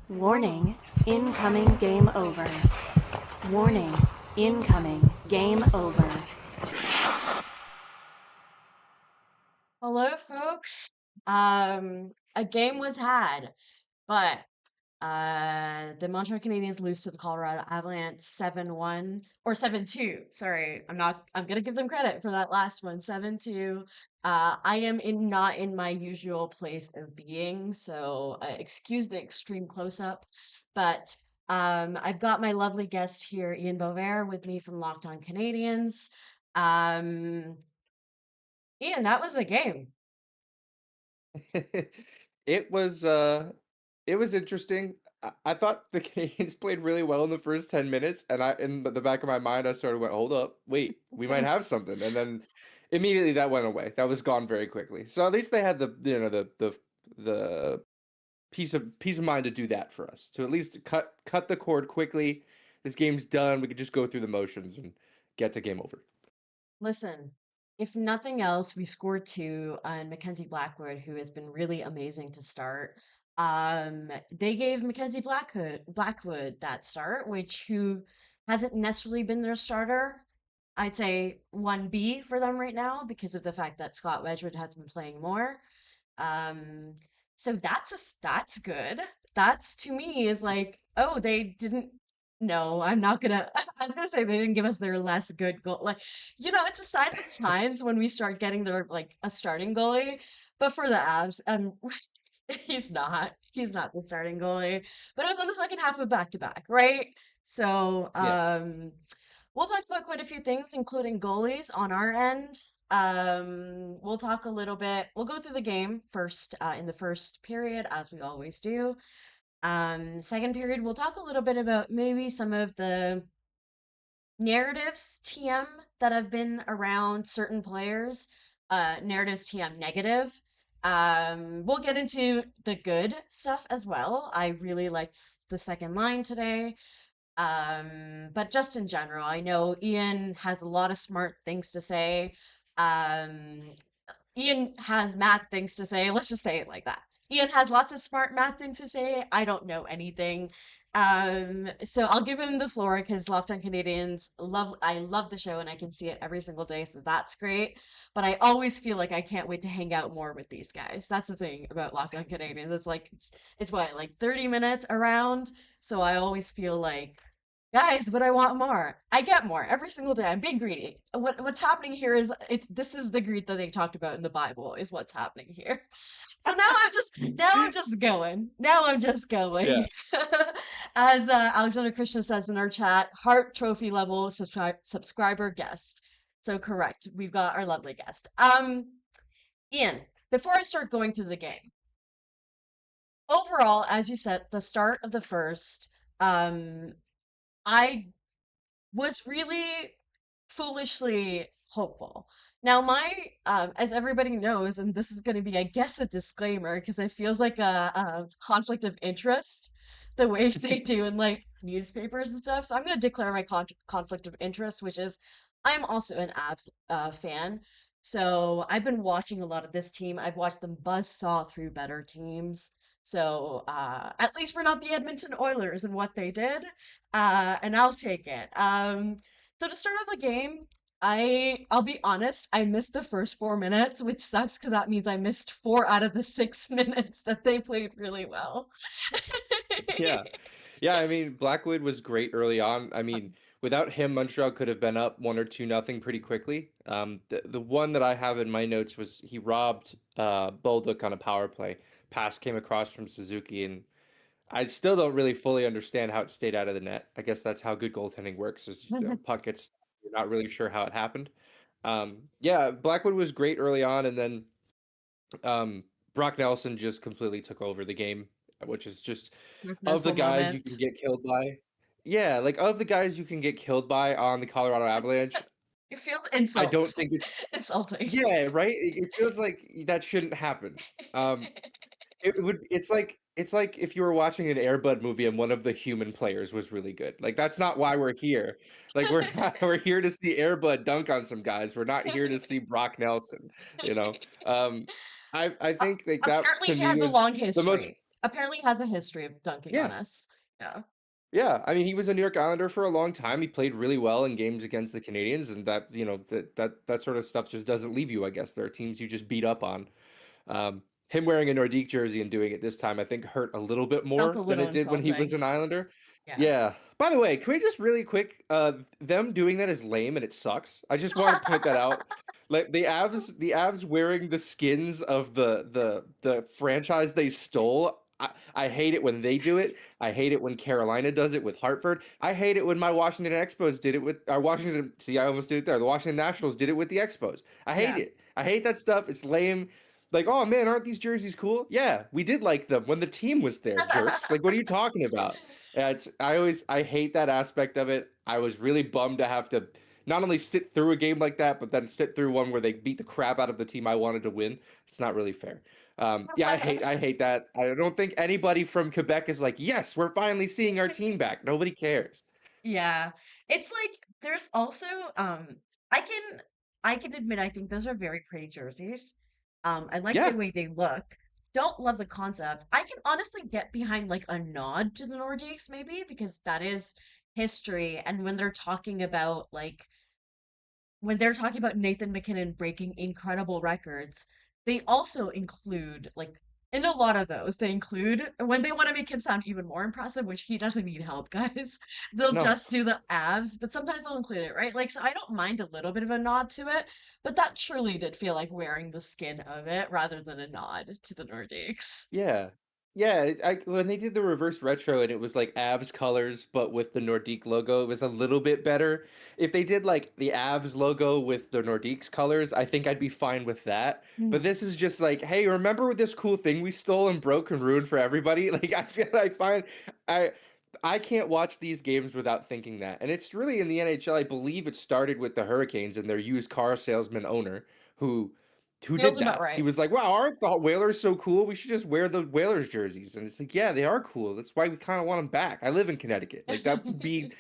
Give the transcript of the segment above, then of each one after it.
Warning, incoming game over. Warning, incoming game over. Hello, folks. A game was had, but the Montreal Canadiens lose to the Colorado Avalanche 7-1 or 7-2. Sorry, I'm gonna give them credit for that last one, 7-2. I am not in my usual place of being, so excuse the extreme close up, but I've got my lovely guest here, Ian Boisvert, with me from Locked On Canadiens. Um, Ian, that was a game. It was it was interesting. I thought the Canadians played really well in the first 10 minutes, and in the back of my mind I started went, hold up, wait, we might have something. And then immediately that went away. That was gone very quickly. So at least they had the peace of mind to do that for us. To at least cut the cord quickly. This game's done. We could just go through the motions and get to game over. Listen, if nothing else, we scored two on Mackenzie Blackwood, who has been really amazing to start. They gave Blackwood that start, who hasn't necessarily been their starter. I'd say 1B for them right now because of the fact that Scott Wedgwood has been playing more. Um, so that's good. That's to me is like, oh, they didn't. No, I'm not gonna. I was gonna say they didn't give us their less good goal. Like, it's a sign of the times when we start getting their like a starting goalie. But for the Avs, he's not. He's not the starting goalie. But it was on the second half of back to back, right? So, Yeah. we'll talk about quite a few things, including goalies on our end. We'll talk a little bit. We'll go through the game first, in the first period, as we always do. Second period, we'll talk a little bit about maybe some of the narratives TM that have been around certain players, narratives TM negative. We'll get into the good stuff as well. I really liked the second line today. But just in general, I know Ian has a lot of smart things to say. Um, Ian has math things to say. Let's just say it like that. Ian has lots of smart math things to say. I don't know anything. So I'll give him the floor because Locked On Canadians I love the show and I can see it every single day, so that's great. But I always feel like I can't wait to hang out more with these guys. That's the thing about Locked On Canadians. It's what, like 30 minutes around. So I always feel like guys, but I want more. I get more every single day. I'm being greedy. What's happening here is this is the greed that they talked about in the Bible is what's happening here. So now I'm just going. Now I'm just Yeah. going. As Alexander Christian says in our chat, heart trophy level subscriber guest. So correct. We've got our lovely guest. Ian, before I start going through the game, overall, as you said, the start of the first, um, I was really foolishly hopeful. Now, as everybody knows, and this is going to be, I guess, a disclaimer because it feels like a conflict of interest the way they do in like newspapers and stuff. So I'm going to declare my conflict of interest, which is I'm also an Abs fan. So I've been watching a lot of this team. I've watched them buzzsaw through better teams. So at least we're not the Edmonton Oilers and what they did, and I'll take it. So to start off the game, I'll be honest, I missed the first 4 minutes, which sucks because that means I missed 4 out of the 6 minutes that they played really well. Yeah. Yeah, I mean, Blackwood was great early on. I mean, without him, Montreal could have been up 1 or 2-0 pretty quickly. The one that I have in my notes was he robbed Bolduc on a power play. Pass came across from Suzuki, and I still don't really fully understand how it stayed out of the net. I guess that's how good goaltending works, is puck gets, you're not really sure how it happened. Yeah, Blackwood was great early on, and then Brock Nelson just completely took over the game, which is just of the Missile guys you moment. can get killed by. Yeah, like of the guys you can get killed by on the Colorado Avalanche, It feels I don't insult. think it's Insulting. yeah, right? It feels like that shouldn't happen. Um, it's like if you were watching an Air Bud movie and one of the human players was really good. Like that's not why we're here. Like we're not, we're here to see Air Bud dunk on some guys. We're not here to see Brock Nelson, you know. Um I think like that Apparently, to he me has a was long the most history. apparently has a history of dunking on Yeah. us. Yeah. Yeah, I mean, he was a New York Islander for a long time. He played really well in games against the Canadiens, and that, that sort of stuff just doesn't leave you, I guess. There are teams you just beat up on. Him wearing a Nordique jersey and doing it this time, I think hurt a little bit Felt more a than little it did when he was insulting. an Islander. Yeah. Yeah. By the way, can we just really quick, them doing that is lame and it sucks. I just want to point that out. Like the Avs wearing the skins of the franchise they stole. I hate it when they do it. I hate it when Carolina does it with Hartford. I hate it when my Washington Expos did it with Washington. See, I almost did it there. The Washington Nationals did it with the Expos. I hate Yeah. it. I hate that stuff. It's lame. Like, oh man, aren't these jerseys cool? Yeah, we did like them when the team was there, jerks. Like, what are you talking about? Yeah, I hate that aspect of it. I was really bummed to have to not only sit through a game like that, but then sit through one where they beat the crap out of the team I wanted to win. It's not really fair. Yeah, I hate that. I don't think anybody from Quebec is like, yes, we're finally seeing our team back. Nobody cares. Yeah. It's like there's also I can I can admit I think those are very pretty jerseys. I like the Yeah, way they look. Don't love the concept. I can honestly get behind like a nod to the Nordiques maybe because that is history and when they're talking about Nathan McKinnon breaking incredible records, they also include like in a lot of those, they include when they want to make him sound even more impressive, which he doesn't need help, guys. They'll no. just do the abs, but sometimes they'll include it, right? Like, so I don't mind a little bit of a nod to it, but that truly did feel like wearing the skin of it rather than a nod to the Nordiques. Yeah. Yeah, when they did the reverse retro and it was like Avs colors but with the Nordique logo, it was a little bit better. If they did like the Avs logo with the Nordiques colors, I think I'd be fine with that. But Hmm. this is just like, hey, remember this cool thing we stole and broke and ruined for everybody? Like I I can't watch these games without thinking that. And it's really in the NHL, I believe it started with the Hurricanes and their used car salesman owner who Feels did about that. He right. was like, "Wow, aren't the Whalers so cool? We should just wear the Whalers jerseys." And it's like, "Yeah, they are cool. That's why we kind of want them back. I live in Connecticut. Like that would be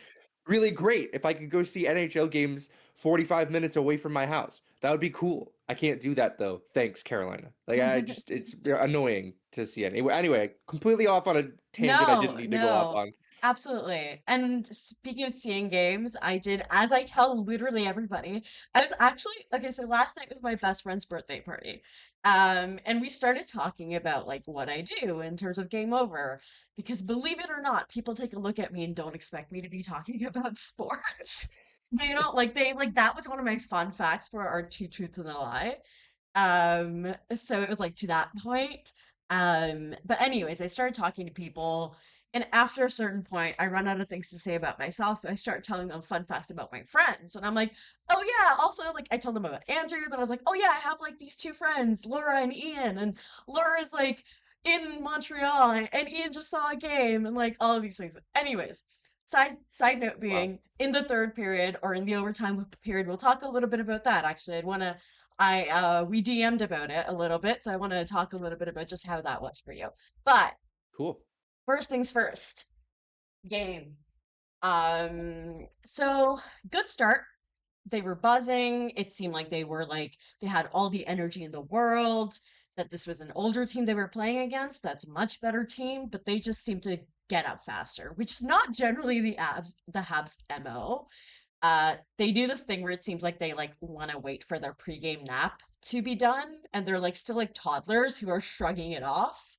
really great if I could go see NHL games 45 minutes away from my house. That would be cool. I can't do that though. Thanks, Carolina. Like I just it's annoying to see it. Anyway, completely off on a tangent I didn't No, need to go off no, on. absolutely. And speaking of seeing games, I did, as I tell literally everybody, I was actually, okay, so last night was my best friend's birthday party. And we started talking about like what I do in terms of Game Over, because believe it or not, people take a look at me and don't expect me to be talking about sports. They don't like that was one of my fun facts for our two truths and a lie. So it was like to that point. But anyways, I started talking to people, and after a certain point, I run out of things to say about myself, so I start telling them fun facts about my friends. And I'm like, oh yeah, also like I told them about Andrew, then I was like, oh yeah, I have like these two friends, Laura and Ian, and Laura's like in Montreal, and Ian just saw a game, and like all of these things. Anyways, side note Wow, being in the third period or in the overtime period, we'll talk a little bit about that. Actually, I'd want to we DM'd about it a little bit, so I want to talk a little bit about just how that was for you. But cool. first things first, game. So good start. They were buzzing. It seemed like they had all the energy in the world, that this was an older team they were playing against. That's a much better team, but they just seemed to get up faster, which is not generally the Habs MO. They do this thing where it seems like they like want to wait for their pregame nap to be done, and they're like still like toddlers who are shrugging it off.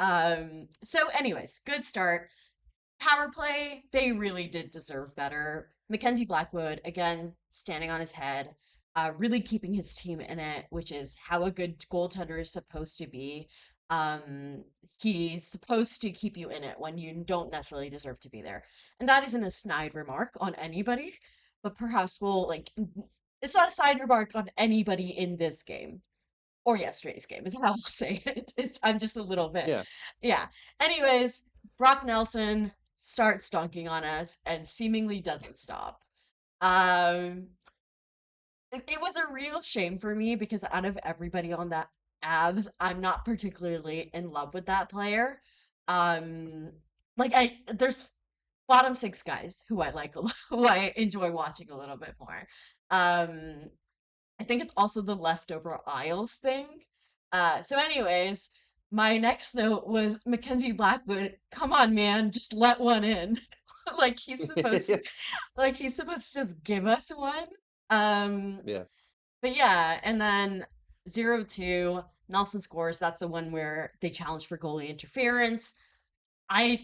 So anyways, good start. Power play, they really did deserve better. Mackenzie Blackwood, again, standing on his head, really keeping his team in it, which is how a good goaltender is supposed to be. Um, he's supposed to keep you in it when you don't necessarily deserve to be there. And that isn't a snide remark on anybody, but perhaps it's not a side remark on anybody in this game or yesterday's game, is how I'll say it. I'm just a little bit, Yeah. yeah. Anyways, Brock Nelson starts dunking on us and seemingly doesn't stop. Um, it was a real shame for me because out of everybody on that Avs, I'm not particularly in love with that player. Um, there's bottom six guys who I like a lot, who I enjoy watching a little bit more. Um, I think it's also the leftover Isles thing. So anyways, my next note was Mackenzie Blackwood. Come on, man, just let one in. like he's supposed to, like he's supposed to just give us one. Um, Yeah. but yeah, and then 0-2, Nelson scores. That's the one where they challenged for goalie interference. I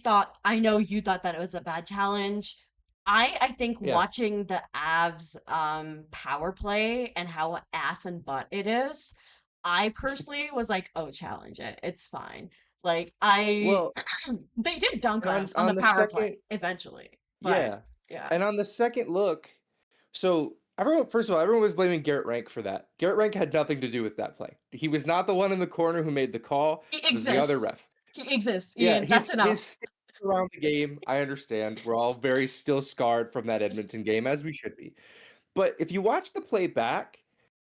know you thought that it was a bad challenge. I think Yeah. watching the Avs power play and how ass and butt it is, I personally was like, oh, challenge it. It's fine. Like I Well, they did dunk and on on us on the on the power play second, eventually. But yeah. yeah. And on the second look, so everyone, first of all, everyone was blaming Garrett Rank for that. Garrett Rank had nothing to do with that play. He was not the one in the corner who made the call. He It was the other exists. ref. He exists, Yeah, Ian. That's his enough. sticks around the game, I understand. We're all very still scarred from that Edmonton game, as we should be. But if you watch the play back,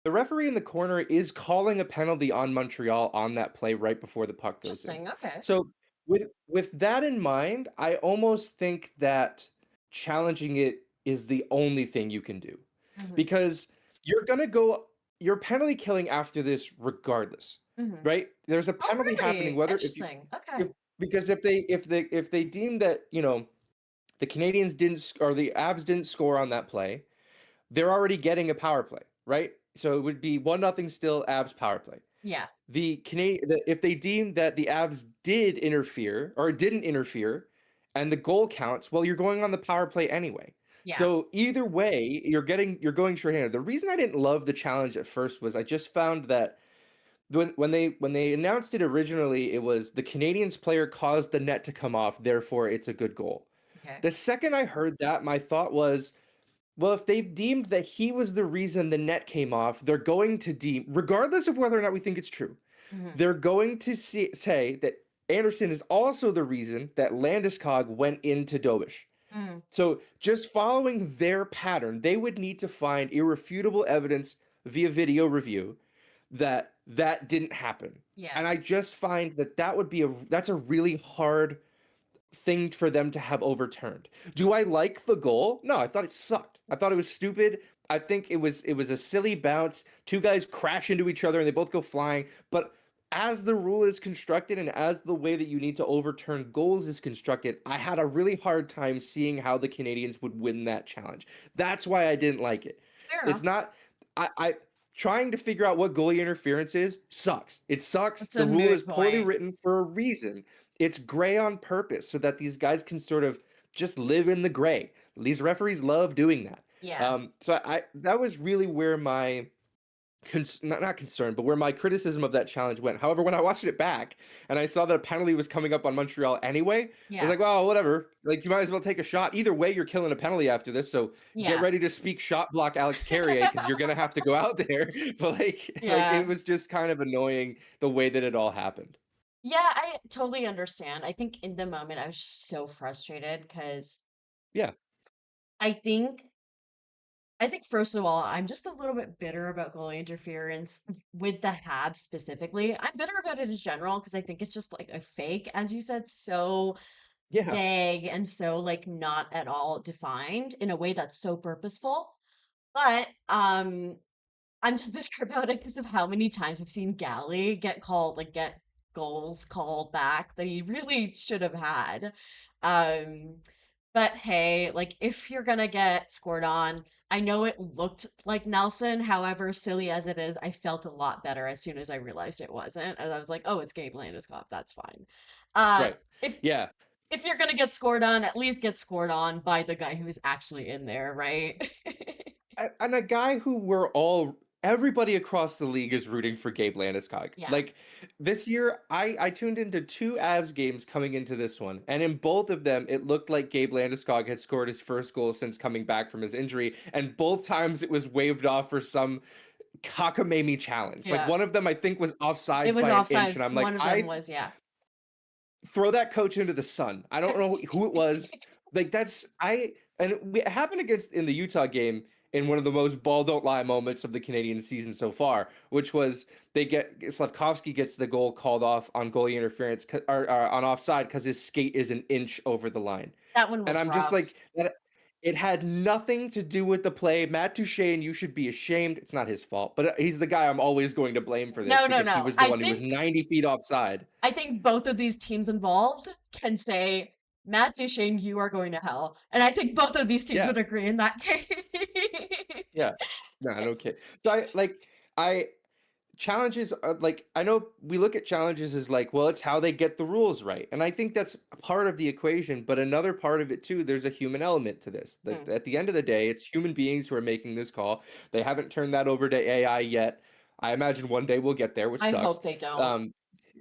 the referee in the corner is calling a penalty on Montreal on that play right before the puck goes in. Interesting. Okay. So with that in mind, I almost think that challenging it is the only thing you can do. hmm Because you're penalty killing after this regardless, hmm right? There's a Oh, penalty happening really? whether Interesting. Okay. if because if they deem that, the Canadians didn't or the Avs didn't score on that play, they're already getting a power play, right? So it would be 1-0 still Avs power play. Yeah. If they deem that the Avs did interfere or didn't interfere and the goal counts, well, you're going on the power play anyway. Yeah. So either way, you're going shorthanded. The reason I didn't love the challenge at first was I just found that when they announced it originally, it was the Canadiens player caused the net to come off, therefore it's a good goal. Okay. The second I heard that, my thought was, well, if they've deemed that he was the reason the net came off, they're going to deem, regardless of whether or not we think it's true, hmm they're going to say that Anderson is also the reason that Landeskog went into Dobish. Mm. So just following their pattern, they would need to find irrefutable evidence via video review that that didn't happen. Yeah. And I just find that that's a really hard thing for them to have overturned. Do I like the goal? No, I thought it sucked. I thought it was stupid. I think it was a silly bounce. Two guys crash into each other and they both go flying. But as the rule is constructed and as the way that you need to overturn goals is constructed, I had a really hard time seeing how the Canadians would win that challenge. That's why I didn't like it. Fair It's enough. not I trying to figure out what goalie interference is sucks. It sucks. It's a The rule is moot poorly point. written for a reason. It's gray on purpose so that these guys can sort of just live in the gray. These referees love doing that. Yeah. So that was really where my not concern, but where my criticism of that challenge went. However, when I watched it back and I saw that a penalty was coming up on Montreal anyway, I Yeah. was like, well, whatever. Like, you might as well take a shot. Either way, you're killing a penalty after this. So get Yeah. ready to speak shot block Alex Carrier because you're gonna have to go out there. But like Yeah. it was just kind of annoying the way that it all happened. Yeah, I totally understand. I think in the moment I was just so frustrated because Yeah. I think I think first of all, I'm just a little bit bitter about goalie interference with the Habs specifically. I'm bitter about it in general because I think it's just like a fake, as you said, so Yeah. vague and so like not at all defined in a way that's so purposeful. But I'm just bitter about it because of how many times we've seen Galley get goals called back that he really should have had. Um, but hey, like if you're gonna get scored on, I know it looked like Nelson. However, silly as it is, I felt a lot better as soon as I realized it wasn't, and I was like, oh, it's Gabe Landeskog. That's fine. Uh, Right. if Yeah. if you're gonna get scored on, at least get scored on by the guy who's actually in there, right? And a guy who everybody across the league is rooting for Gabe Landeskog. Yeah. Like this year, I tuned into two Avs games coming into this one, and in both of them, it looked like Gabe Landeskog had scored his first goal since coming back from his injury, and both times it was waved off for some cockamamie challenge. Like Yeah. one of them, I think, was It offsides was by an inch, offsides. and I'm like, One of them I was, yeah. throw that coach into the sun. I don't know who it was. Like it happened against in the Utah game in one of the most ball don't lie moments of the Canadian season so far, which was Slavkovsky gets the goal called off on goalie interference or on offside because his skate is an inch over the line. That one And was I'm just rough. like that It had nothing to do with the play. Matt Duchene, you should be ashamed. It's not his fault, but he's the guy I'm always going to blame for this No, no, because he no. was the one who was 90 feet offside. I think both of these teams involved can say, Matt Duchene, you are going to hell. And I think both of these teams Yeah, would agree in that case. yeah. No, I don't care. So I challenges are like I know we look at challenges as like, well, it's how they get the rules right. And I think that's a part of the equation, but another part of it too, there's a human element to this. Like Hmm. at the end of the day, it's human beings who are making this call. They haven't turned that over to AI yet. I imagine one day we'll get there, which I sucks. hope they don't, Um,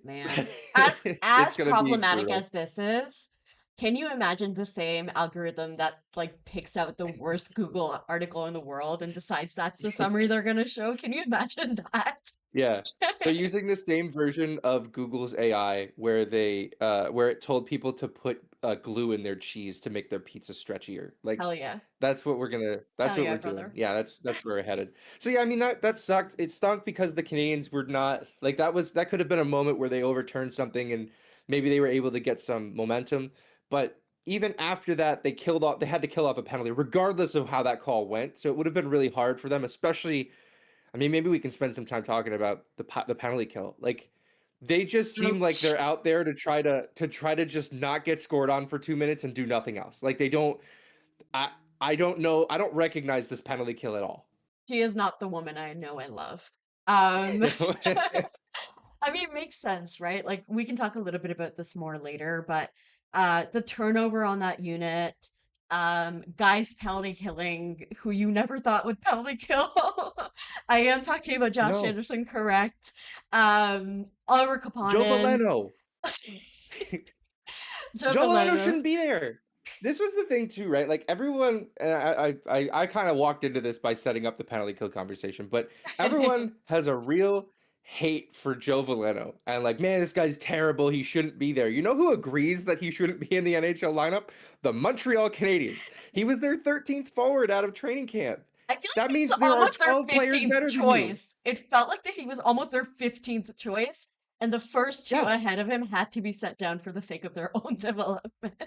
man. it's As gonna be problematic brutal. as this is, can you imagine the same algorithm that like picks out the worst Google article in the world and decides that's the summary they're gonna show? Can you imagine that? Yeah. They're using the same version of Google's AI where it told people to put glue in their cheese to make their pizza stretchier. Hell Like yeah. that's Hell what yeah, we're doing. brother. Yeah, that's where we're headed. So yeah, I mean that sucked. It stunk because the Canadians were not like that could have been a moment where they overturned something and maybe they were able to get some momentum. But even after that, they had to kill off a penalty, regardless of how that call went. So it would have been really hard for them, especially I mean, maybe we can spend some time talking about the penalty kill. Like they just seem like Ouch. they're out there to try to just not get scored on for 2 minutes and do nothing else. Like they don't. I I don't know. I don't recognize this penalty kill at all. She is not the woman I know and love. Um, I mean, it makes sense, right? Like we can talk a little bit about this more later, but the turnover on that unit, guys penalty killing who you never thought would penalty kill. I am talking about Josh No, Anderson, correct? Oliver Joe Kapanen, Valeno. Joe Joe Valeno Veleno. shouldn't be there. This was the thing too, right? Like everyone, and I kind of walked into this by setting up the penalty kill conversation, but everyone has a real hate for Joe Valeno, and like, man, this guy's terrible. He shouldn't be there. You know who agrees that he shouldn't be in the NHL lineup? The Montreal Canadiens. He was their 13th forward out of training camp. I feel like That he means was there are almost their 12 players 15th better than you. choice. It felt like that he was almost their 15th choice, and the first two Yeah, ahead of him had to be set down for the sake of their own development.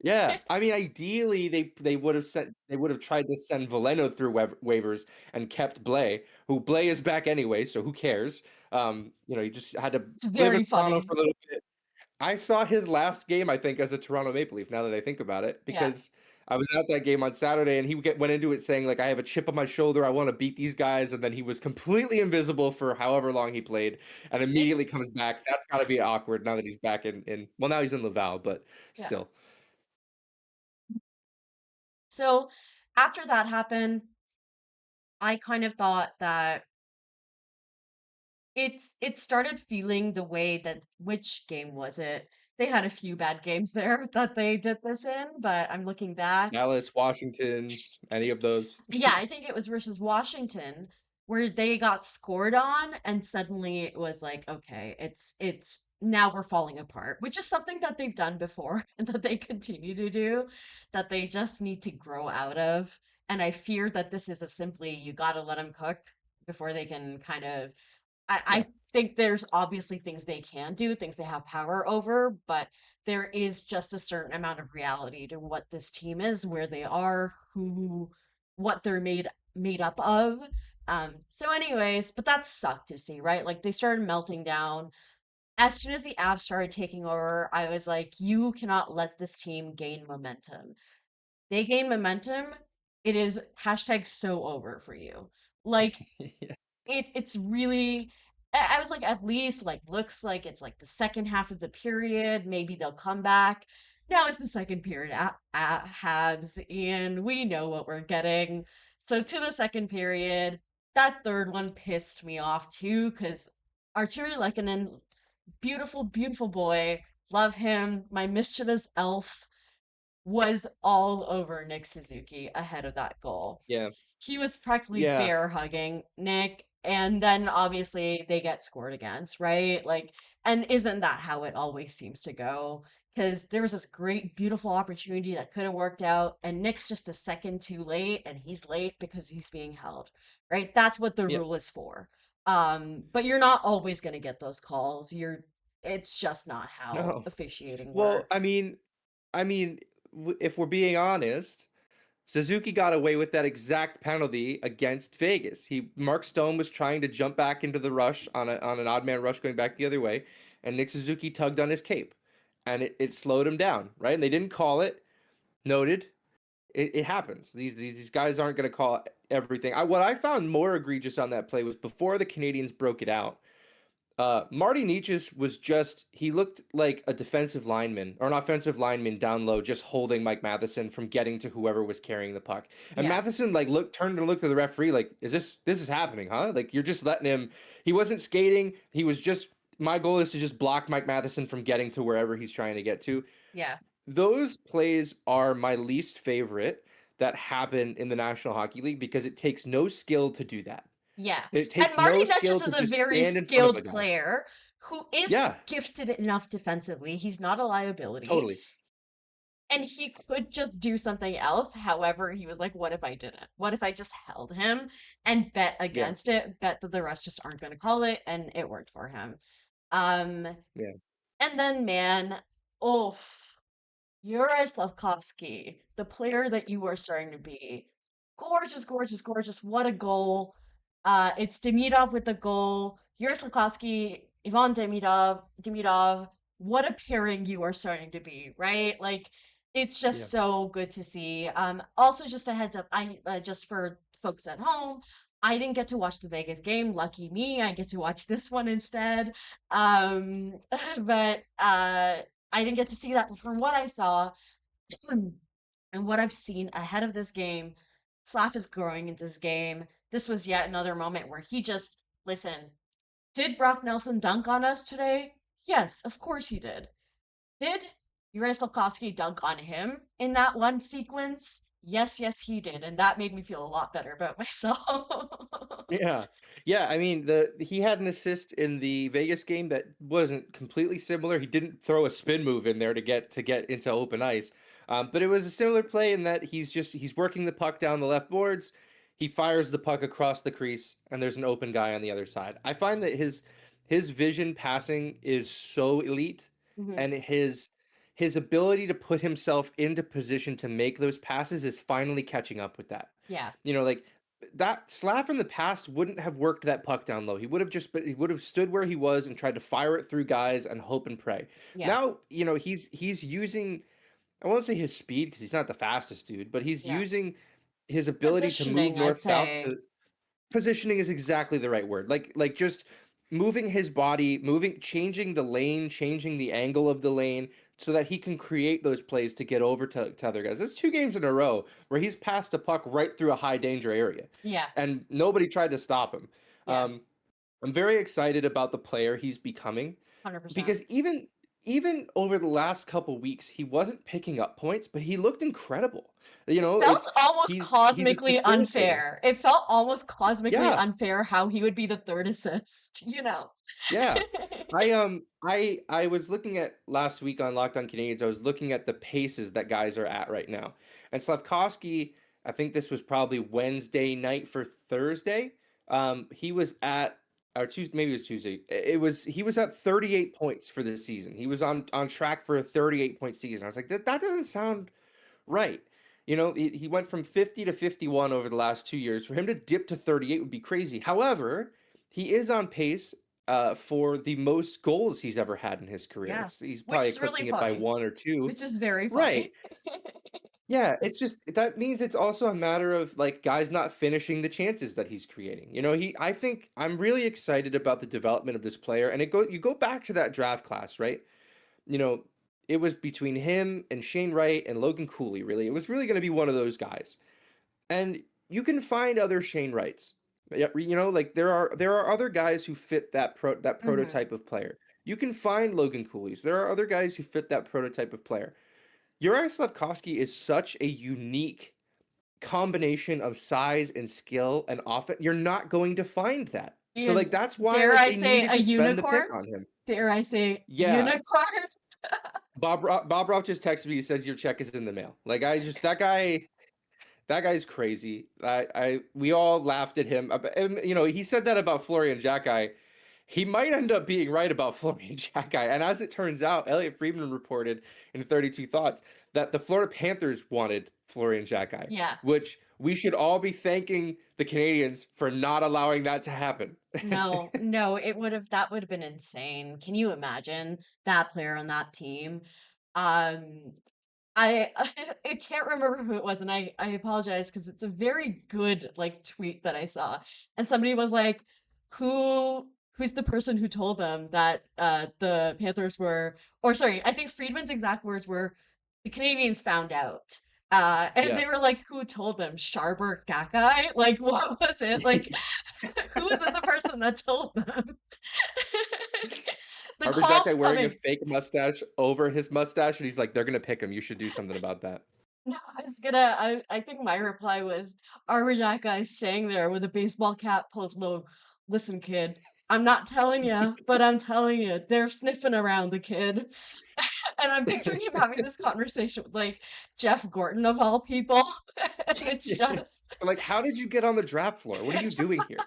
yeah, I mean, ideally, they would have tried to send Veleno through waivers and kept Blay, who Blay is back anyway, so who cares? He just had to It's live in very Toronto funny. for a little bit. I saw his last game, I think, as a Toronto Maple Leaf. Now that I think about it, Yeah. because I was at that game on Saturday, and went into it saying like, "I have a chip on my shoulder. I want to beat these guys," and then he was completely invisible for however long he played, and immediately comes back. That's got to be awkward now that he's back in. Well, now he's in Laval, but Yeah. still. So after that happened, I kind of thought that it started feeling the way that which game was it? They had a few bad games there that they did this in, but I'm looking back. Dallas, Washington, any of those? Yeah, I think it was versus Washington where they got scored on and suddenly it was like, okay, it's now we're falling apart, which is something that they've done before and that they continue to do, that they just need to grow out of. And I fear that this is a simply you got to let them cook before they can kind of I Yeah, think there's obviously things they can do, things they have power over, but there is just a certain amount of reality to what this team is, where they are, what they're made up of. So anyways, but that sucked to see, right? Like they started melting down. As soon as the Avs started taking over, I was like, you cannot let this team gain momentum. They gain momentum, it is hashtag so over for you. Like yeah, it's really I was like, at least like looks like it's like the second half of the period. Maybe they'll come back. Now it's the second period at Habs, and we know what we're getting. So to the second period, that third one pissed me off too, because Arturi Lehkonen, beautiful, beautiful boy, love him. My mischievous elf was all over Nick Suzuki ahead of that goal. yeah, He was practically yeah, bear hugging Nick, and then obviously they get scored against, right? Like, and isn't that how it always seems to go? Because there was this great, beautiful opportunity that could have worked out, and Nick's just a second too late, and he's late because he's being held, right? That's what the yeah. rule is for. But you're not always going to get those calls. It's just not how No. officiating Well, works. I mean, if we're being honest, Suzuki got away with that exact penalty against Vegas. Mark Stone was trying to jump back into the rush on an odd man rush going back the other way, and Nick Suzuki tugged on his cape, and it slowed him down, right? And they didn't call it. Noted. It happens. These guys aren't going to call everything. What I found more egregious on that play was before the Canadiens broke it out. Marty Necas he looked like a defensive lineman or an offensive lineman down low, just holding Mike Matheson from getting to whoever was carrying the puck. And Matheson turned and looked at the referee like, this is happening, huh? Like, you're just letting him. He wasn't skating. He was just, my goal is to just block Mike Matheson from getting to wherever he's trying to get to. Yeah. Those plays are my least favorite that happen in the National Hockey League because it takes no skill to do that. Yeah. It takes And Marty no skill Necas to is a just very stand in front of a skilled guy. player who is Yeah, gifted enough defensively. He's not a liability. totally. And he could just do something else. However, he was like, what if I didn't? What if I just held him and bet Yeah, against it, bet that the refs just aren't going to call it, and it worked for him. Um, yeah, and then, man, oof. Yuri Slafkovsky, the player that you are starting to be. Gorgeous, gorgeous, gorgeous. What a goal. It's Demidov with the goal. Yuri Slafkovsky, Ivan Demidov. What a pairing you are starting to be, right? Like, it's yeah. just so good to see. Also, just a heads up, just for folks at home, I didn't get to watch the Vegas game. Lucky me, I get to watch this one instead. Um, but I didn't get to see that, but from what I saw and what I've seen ahead of this game, Slav is growing into this game. This was yet another moment where he just, listen, did Brock Nelson dunk on us today? Yes, of course he did. Did Yuri Slafkovsky dunk on him in that one sequence? Yes, yes, he did. And that made me feel a lot better about myself. Yeah. Yeah, I mean, he had an assist in the Vegas game that wasn't completely similar. He didn't throw a spin move in there to get into open ice. But it was a similar play in that he's working the puck down the left boards. He fires the puck across the crease and there's an open guy on the other side. I find that his vision passing is so elite, Mhm. and his ability to put himself into position to make those passes is finally catching up with that. Yeah, Like that Slav in the past wouldn't have worked that puck down low. He would have stood where he was and tried to fire it through guys and hope and pray. yeah, Now, he's using, I won't say his speed because he's not the fastest dude, but he's yeah. using his ability to move Positioning, I'd north south say. to positioning is exactly the right word. Like just moving his body, changing the lane, changing the angle of the lane so that he can create those plays to get over to other guys. That's 2 games in a row where he's passed a puck right through a high danger area Yeah, and nobody tried to stop him. yeah, I'm very excited about the player he's becoming 100%. because even over the last couple weeks, he wasn't picking up points, but he looked incredible. Felt almost He's a cosmically facilitator. unfair. It felt almost cosmically Yeah, unfair how he would be the third assist, yeah. I was looking at last week on Locked On Canadiens. I was looking at the paces that guys are at right now, and Slavkovsky. I think this was probably Wednesday night for Thursday. He was at or Tuesday, maybe it was Tuesday. He was at 38 points for the season. He was on track for a 38-point season. I was like, that doesn't sound right. He went from 50 to 51 over the last 2 years. For him to dip to 38 would be crazy. However, he is on pace for the most goals he's ever had in his career. Yeah, He's which probably is really eclipsing it by funny. one or two. Which is very Right. funny. Yeah, it's just that means it's also a matter of like guys not finishing the chances that he's creating. I think I'm really excited about the development of this player, and you go back to that draft class, right? It was between him and Shane Wright and Logan Cooley, really. It was really going to be one of those guys. And you can find other Shane Wrights. Yeah, like there are other guys who fit that Mhm. prototype of player. You can find Logan Cooley's. There are other guys who fit that prototype of player. Yuri Slafkovsky is such a unique combination of size and skill and offense. You're not going to find that. So like Ian, that's why dare like I they say needed a to spend the unicorn? pick on him. Dare I say Yeah. unicorn? Bob Rock just texted me. He says your check is in the mail. Like that guy's crazy. We all laughed at him. And, he said that about Florian Xhekaj. He might end up being right about Florian Xhekaj. And as it turns out, Elliot Friedman reported in 32 Thoughts that the Florida Panthers wanted Florian Xhekaj, Yeah. which we should all be thanking the Canadiens for not allowing that to happen. No, that would have been insane. Can you imagine that player on that team? Um, I I can't remember who it was, and I apologize because it's a very good like tweet that I saw, and somebody was like, who's the person who told them that the Panthers were, or sorry, I think Friedman's exact words were, the Canadians found out. And Yeah. they were like, who told them? Sharber Gagai? Like, what was it? Like, who was it the person that told them? The Arbor call's Xhekaj wearing a coming. fake mustache over his mustache, and he's like, "They're gonna pick him. You should do something about that." No, I think my reply was, Arbor guy staying there with a baseball cap pulled low. Listen, kid, I'm not telling you, but I'm telling you, they're sniffing around the kid. And I'm picturing him having this conversation with like Jeff Gordon of all people. And it's just Like, how did you get on the draft floor? What are you doing here?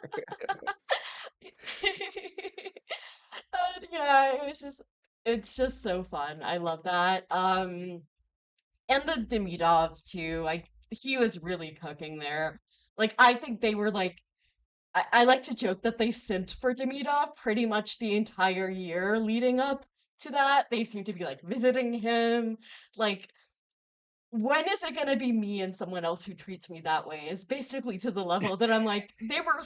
yeah, it's just so fun. I love that. And the Demidov too. He was really cooking there. Like I think they were like I like to joke that they sent for Demidov pretty much the entire year leading up to that. They seem to be like visiting him. Like, when is it gonna be me and someone else who treats me that way? Is basically to the level that I'm like, they were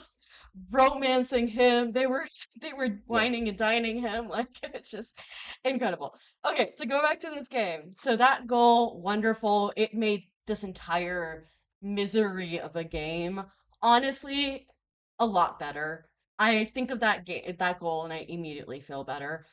romancing him. They were Yeah. whining and dining him. Like it's just incredible. Okay, to go back to this game. So that goal, wonderful. It made this entire misery of a game honestly a lot better. I think of that goal and I immediately feel better.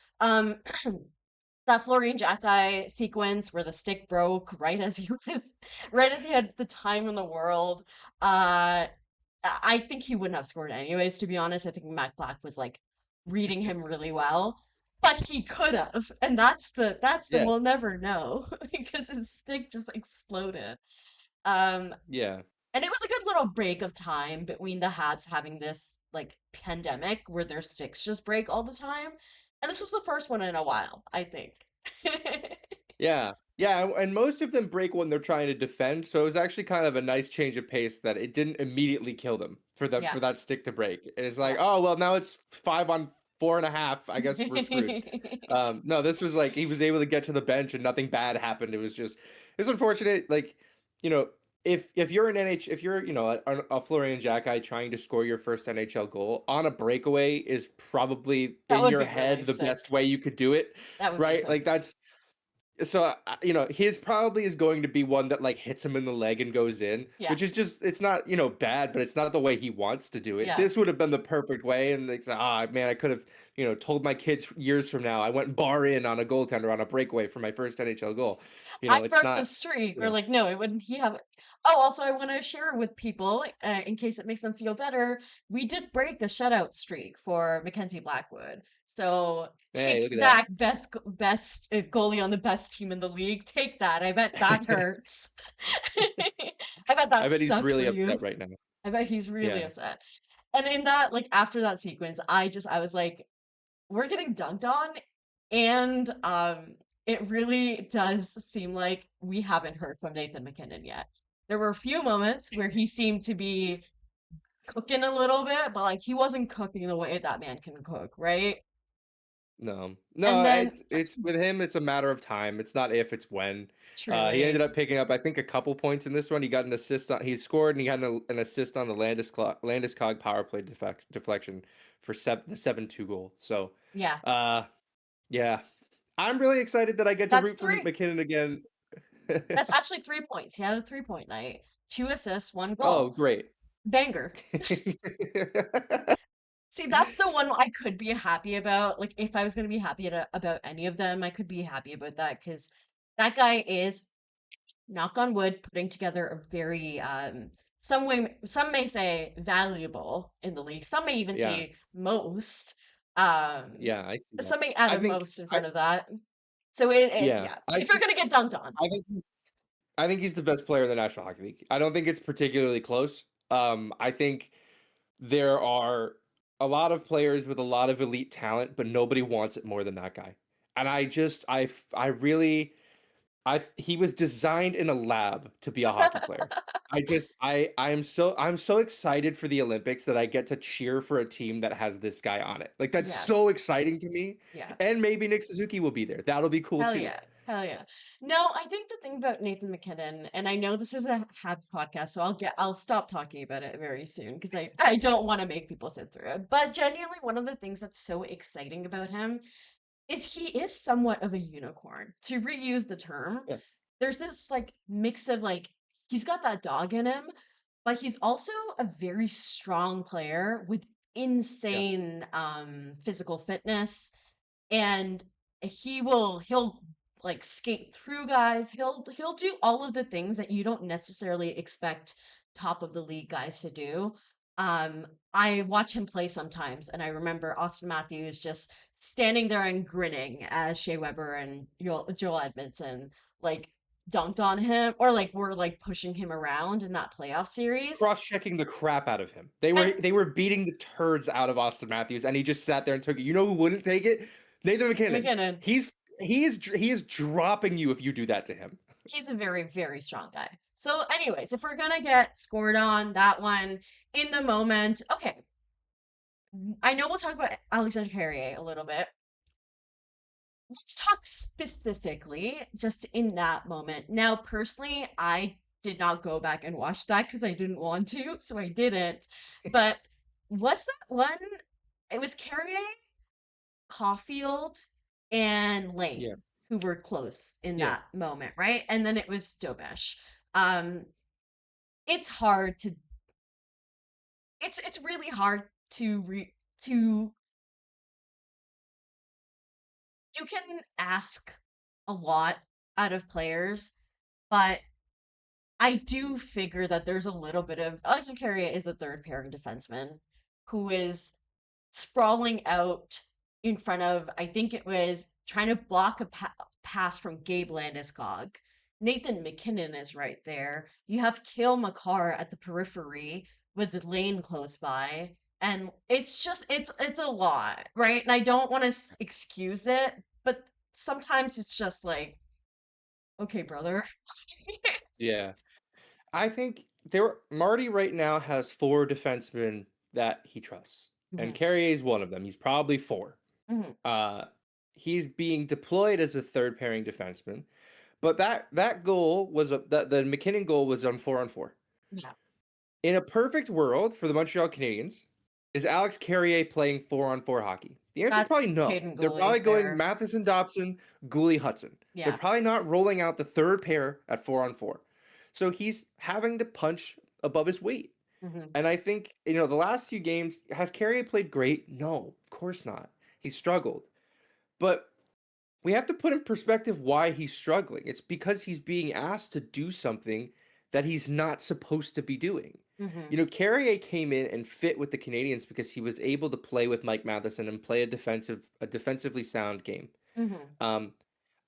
That Florian Jacki sequence where the stick broke right as he was right as he had the time in the world. I think he wouldn't have scored anyways, to be honest. I think Matt Black was like reading him really well. But he could have. And that's the Yeah. we'll never know because his stick just exploded. Um Yeah. and it was a good little break of time between the Habs having this like pandemic where their sticks just break all the time. And this was the first one in a while, I think. Yeah. Yeah, and most of them break when they're trying to defend, so it was actually kind of a nice change of pace that it didn't immediately kill them Yeah, for that stick to break. It's like, yeah. oh well, now it's 5 on 4.5. I guess we're screwed. No, this was like he was able to get to the bench and nothing bad happened. It's unfortunate. Like, you know, if you're an if you're a Florian Jacki trying to score your first NHL goal on a breakaway is probably That in would your be really head the sick. best way you could do it, That would be right? so Like cool. that's so his probably is going to be one that like hits him in the leg and goes in, Yeah, which is just it's not bad, but it's not the way he wants to do it. yeah. This would have been the perfect way, and it's man, I could have told my kids years from now I went bar in on a goaltender on a breakaway for my first NHL goal. I It's broke the not. streak, You or know, like, no, it wouldn't. He have. Oh, also, I want to share with people, in case it makes them feel better. We did break a shutout streak for Mackenzie Blackwood. So hey, take look at that. that, best goalie on the best team in the league. Take that. I bet that hurts. I bet I that bet he's sucked for really you. upset right now. I bet he's really Yeah. upset. And in that, like after that sequence, I was like, we're getting dunked on, and it really does seem like we haven't heard from Nathan McKinnon yet. There were a few moments where he seemed to be cooking a little bit, but like he wasn't cooking the way that man can cook, right? No, And no, then it's with him. It's a matter of time. It's not if, it's when. He ended truly, up picking up, I think, a couple points in this one. He got an assist on. He scored, and he had an assist on the Landeskog power play deflection for the 7-2 goal. So, yeah, uh, yeah, I'm really excited that I get to that's root for three. McKinnon again. That's actually 3 points. He had a 3 point night, 2 assists, one Oh, goal, great. banger. See, that's the one I could be happy about. Like, if I was going to be happy about any of them, I could be happy about that because that guy is, knock on wood, putting together a very, some may say valuable in the league. Some may even Yeah, say most. Um, yeah, I see that. some may add I a think most in I front of that. So it's, yeah, yeah. If you're going to get dunked on, I think I think he's the best player in the National Hockey League. I don't think it's particularly close. I think there are a lot of players with a lot of elite talent, but nobody wants it more than that guy. And I really He was designed in a lab to be a hockey player. I'm so excited for the Olympics that I get to cheer for a team that has this guy on it. Like that's Yes. so exciting to me. Yeah. And maybe Nick Suzuki will be there. That'll be cool Hell too. yeah. Hell yeah. No, I think the thing about Nathan McKinnon, and I know this is a Habs podcast, so I'll stop talking about it very soon because I don't want to make people sit through it. But genuinely, one of the things that's so exciting about him is he is somewhat of a unicorn. To reuse the term, Yeah. there's this like mix of like he's got that dog in him, but he's also a very strong player with Yeah. insane physical fitness, and he'll like skate through guys. He'll do all of the things that you don't necessarily expect top of the league guys to do. I watch him play sometimes, and I remember Austin Matthews just standing there and grinning as Shea Weber and Joel Edmondson like dunked on him, or like were like pushing him around in that playoff series. Cross-checking the crap out of him. And They were beating the turds out of Austin Matthews, and he just sat there and took it. You know who wouldn't take it? Nathan McKinnon. McKinnon, He is dropping you if you do that to him. he's a very, very strong guy. So, anyways, if we're gonna get scored on that one in the moment, okay. I know we'll talk about Alexander Carrier a little bit. Let's talk specifically just in that moment. Now, personally, I did not go back and watch that because I didn't want to, so I didn't. But what's that one? It was Carrier, Caulfield, and Yeah. Lane who were close in Yeah. that moment, right? And then it was Dobesh. Um, it's hard to it's really hard to you can ask a lot out of players, but I do figure that there's a little bit of Alexander Carrier is the third pairing defenseman who is sprawling out in front of, I think it was trying to block a pass from Gabe Landeskog. Nathan McKinnon is right there. You have Kale McCarr at the periphery with the lane close by. And it's just it's a lot, right? And I don't want to excuse it, but sometimes it's just like, okay, brother. Yeah. I think Marty right now has 4 defensemen that he trusts, and Mhm, Carrier is one of them. He's probably 4. mhm, Uh, he's being deployed as a third pairing defenseman, but that goal was the McKinnon goal was on 4-on-4. yeah, In a perfect world for the Montreal Canadiens, is Alex Carrier playing 4-on-4 hockey? The answer is that's probably no. Caden They're Goulet probably going there. Matheson Dobson, Gooley Hudson. They're Yeah. probably not rolling out the third pair at 4-on-4. So he's having to punch above his weight. Mhm. And I think, the last few games, has Carrier played great? No, of course not. He struggled. But we have to put in perspective why he's struggling. It's because he's being asked to do something that he's not supposed to be doing. Mhm. Carrier came in and fit with the Canadiens because he was able to play with Mike Matheson and play a defensively sound game. Mhm. Um,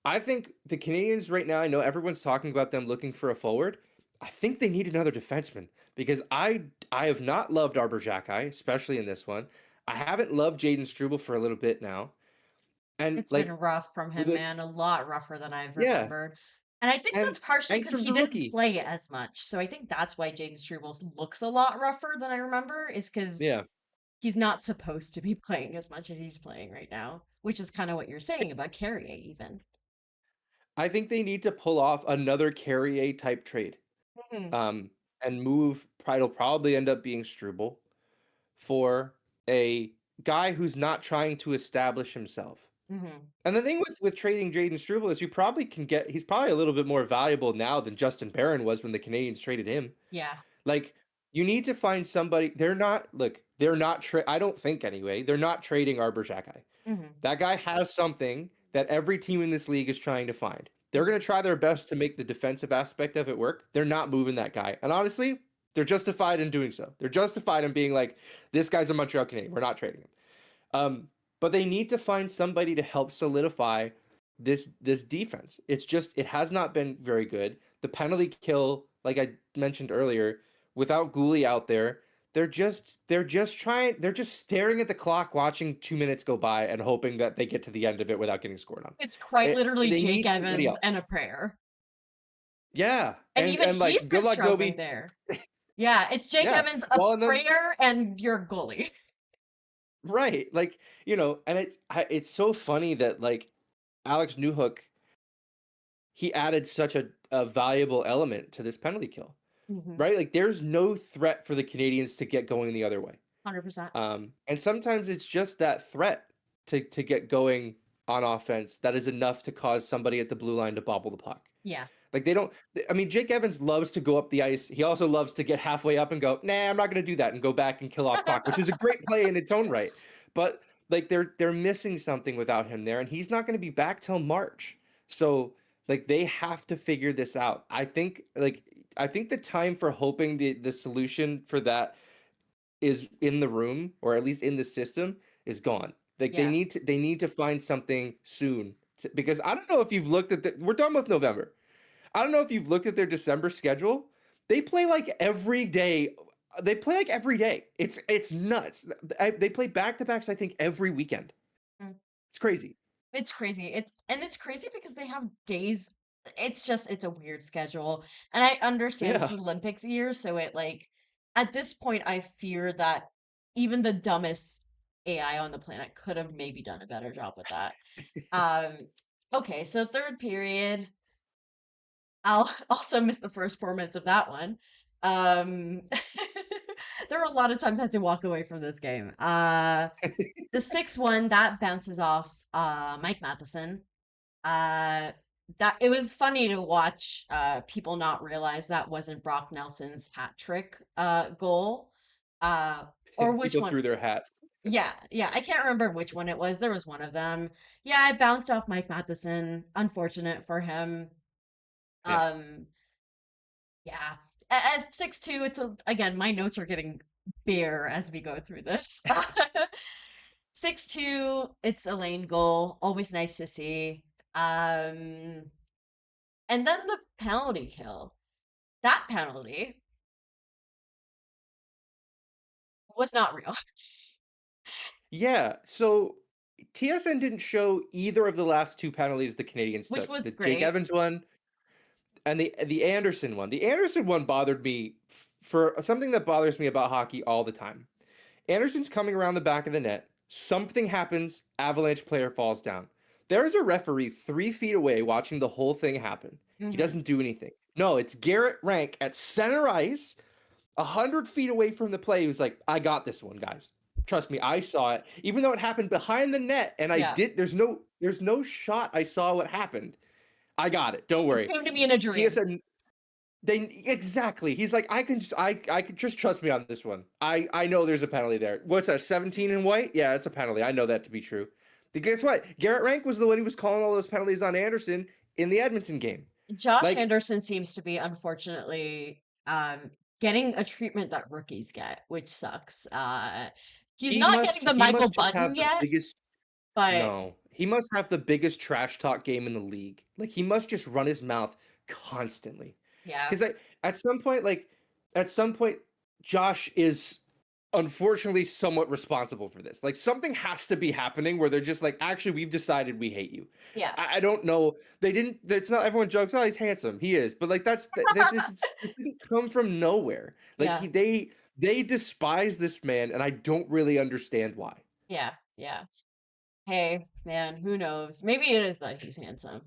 I think the Canadiens right now, I know everyone's talking about them looking for a forward. I think they need another defenseman because I have not loved Arbor Xhekaj, especially in this one. I haven't loved Jaden Struble for a little bit now. And It's been rough from with him, it, man, a lot rougher than I've yeah, remembered. And I think and that's partially because Engstrom's he a didn't rookie. play as much. So I think that's why Jaden Struble looks a lot rougher than I remember, is because Yeah. he's not supposed to be playing as much as he's playing right now, which is kind of what you're saying about Carrier, even. I think they need to pull off another Carrier type trade. Mhm. Um, and move, it'll probably end up being Struble for a guy who's not trying to establish himself. Mhm. And the thing with trading Jaden Struble is you probably can he's probably a little bit more valuable now than Justin Barron was when the Canadiens traded him. Yeah. Like, you need to find somebody. I don't think anyway, they're not trading Arbor Xhekaj. Mhm. That guy has something that every team in this league is trying to find. They're going to try their best to make the defensive aspect of it work. They're not moving that guy. And honestly, they're justified in doing so. They're justified in being like, this guy's a Montreal Canadian. We're not trading him. But they need to find somebody to help solidify this defense. It has not been very good. The penalty kill, like I mentioned earlier, without Gooley out there, they're just staring at the clock, watching 2 minutes go by and hoping that they get to the end of it without getting scored on. It's quite literally They Jake need somebody Evans else. and a prayer. Yeah, And even and he's like good been luck, struggling Gobi. there. Yeah, it's Jake Yeah, Evans, a well, and then prayer, and your goalie. right, like and it's so funny that like Alex Newhook, he added such a valuable element to this penalty kill, Hmm. right? Like there's no threat for the Canadians to get going the other way. 100%. And sometimes it's just that threat to get going on offense that is enough to cause somebody at the blue line to bobble the puck. Yeah. Like they don't. I mean, Jake Evans loves to go up the ice. He also loves to get halfway up and go, "Nah, I'm not going to do that," and go back and kill off clock, which is a great play in its own right. But like they're missing something without him there, and he's not going to be back till March. So like they have to figure this out. I think the time for hoping the solution for that is in the room, or at least in the system, is gone. Like Yeah. they need to find something soon because I don't know if you've looked at we're done with November. I don't know if you've looked at their December schedule. They play like every day. They play like every day. It's nuts. They play back to backs. I think every weekend. Mm. It's crazy. It's crazy. It's crazy because they have days. It's a weird schedule. And I understand Yeah. it's Olympics year, so it like at this point I fear that even the dumbest AI on the planet could have maybe done a better job with that. Um okay, so third period, I'll also miss the first 4 minutes of that one. Um there were a lot of times I had to walk away from this game. The 6-1 that bounces off Mike Matheson. Uh, that it was funny to watch people not realize that wasn't Brock Nelson's hat trick goal. Uh, or which People one? threw their hats. Yeah, yeah, I can't remember which one it was. There was one of them. Yeah, it bounced off Mike Matheson. Unfortunate for him. Yeah. Um, yeah. At 6-2, again, my notes are getting bare as we go through this. 6-2, it's a lane goal. Always nice to see. Um, and then the penalty kill. That penalty was not real, Yeah. So TSN didn't show either of the last two penalties the Canadians which took. was The Jake great. Evans one and the Anderson one. The Anderson one bothered me for something that bothers me about hockey all the time. Anderson's coming around the back of the net. Something happens. Avalanche player falls down. There is a referee 3 feet away watching the whole thing happen. He Hmm. doesn't do anything. No, it's Garrett Rank at center ice, 100 feet away from the play. He was like, "I got this one, guys. Trust me, I saw it. Even though it happened behind the net, and I Yeah. did. There's no shot. I saw what happened. I got it. Don't It worry." came to me in a dream. TSN they exactly. He's like, I can just trust me on this one. I know there's a penalty there. What's that? 17 in white? Yeah, it's a penalty. I know that to be true. But guess what? Garrett Rank was the one who was calling all those penalties on Anderson in the Edmonton game. Josh Like Anderson seems to be unfortunately getting a treatment that rookies get, which sucks. He's not getting the he Michael must just Button have the yet, biggest but no. He must have the biggest trash talk game in the league. Like he must just run his mouth constantly. yeah. Because at some point, at some point, Josh is unfortunately somewhat responsible for this. Like something has to be happening where they're just like, actually, we've decided we hate you. Yeah. I don't know. They didn't. It's not everyone jokes. Oh, he's handsome. He is. But like this didn't come from nowhere. Like Yeah. they despise this man, and I don't really understand why. Yeah. Yeah. Hey, man, who knows? Maybe it is that he's handsome.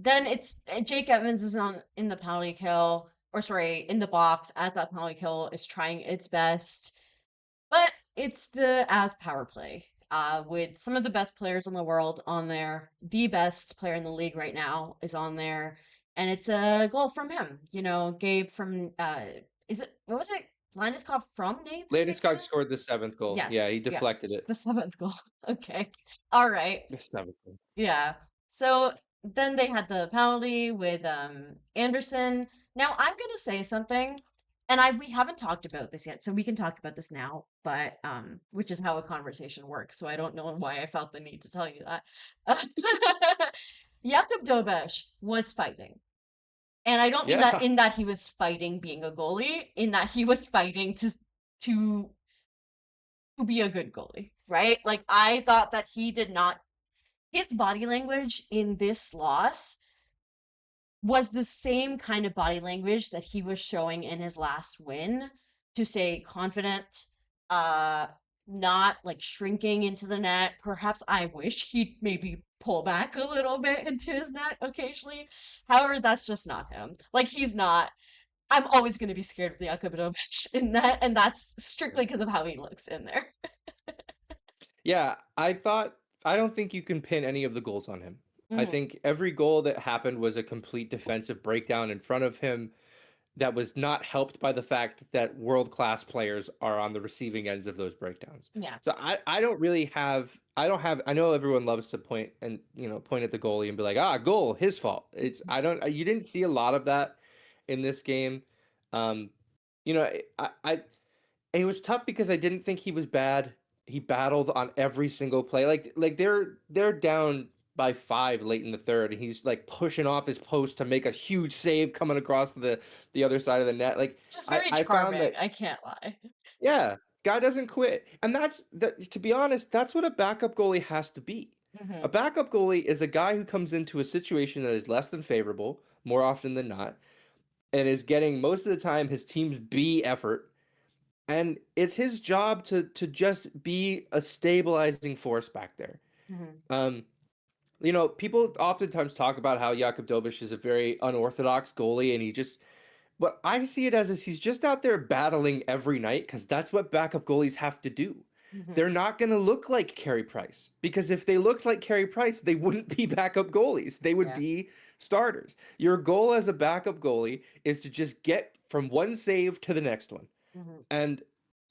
Then it's Jake Evans is on in the penalty kill, or sorry, in the box as that penalty kill is trying its best, but it's the as power play. With some of the best players in the world on there, the best player in the league right now is on there, and it's a goal from him. Gabe from is it what was it? Landeskog from Nathan? Landeskog scored the seventh goal. Yes, Yeah, he yes, deflected it. the seventh goal. Okay. All right. The seventh goal. Yeah. So then they had the penalty with Anderson. Now I'm gonna say something, and we haven't talked about this yet, so we can talk about this now, but which is how a conversation works. So I don't know why I felt the need to tell you that. Jakub Dobeš was fighting. And I don't mean that Yeah. in that he was fighting being a goalie, in that he was fighting to be a good goalie, right? Like I thought that he did not his body language in this loss was the same kind of body language that he was showing in his last win, to say confident, uh not like shrinking into the net. Perhaps I wish he'd maybe pull back a little bit into his net occasionally. However, that's just not him. Like, he's not. I'm always going to be scared of the Akabinovich in that, and that's strictly because of how he looks in there. Yeah, I don't think you can pin any of the goals on him. I Hmm. think every goal that happened was a complete defensive breakdown in front of him that was not helped by the fact that world-class players are on the receiving ends of those breakdowns. Yeah. So I don't really have I don't have I know everyone loves to point and point at the goalie and be like, goal, his fault. It's I don't You didn't see a lot of that in this game. Um, you know, I it was tough because I didn't think he was bad. He battled on every single play. Like they're down by 5 late in the third, and he's like pushing off his post to make a huge save coming across the other side of the net. Like Just I very I found charming, that I can't lie. yeah, guy doesn't quit, and that to be honest, that's what a backup goalie has to be. A Hmm. backup goalie is a guy who comes into a situation that is less than favorable more often than not, and is getting most of the time his team's B effort, and it's his job to just be a stabilizing force back there. Hmm. Um, People oftentimes talk about how Jakub Dobeš is a very unorthodox goalie, and what I see it as is he's just out there battling every night because that's what backup goalies have to do. Hmm. They're not going to look like Carey Price because if they looked like Carey Price, they wouldn't be backup goalies. They would Yeah. be starters. Your goal as a backup goalie is to just get from one save to the next one. Hmm. And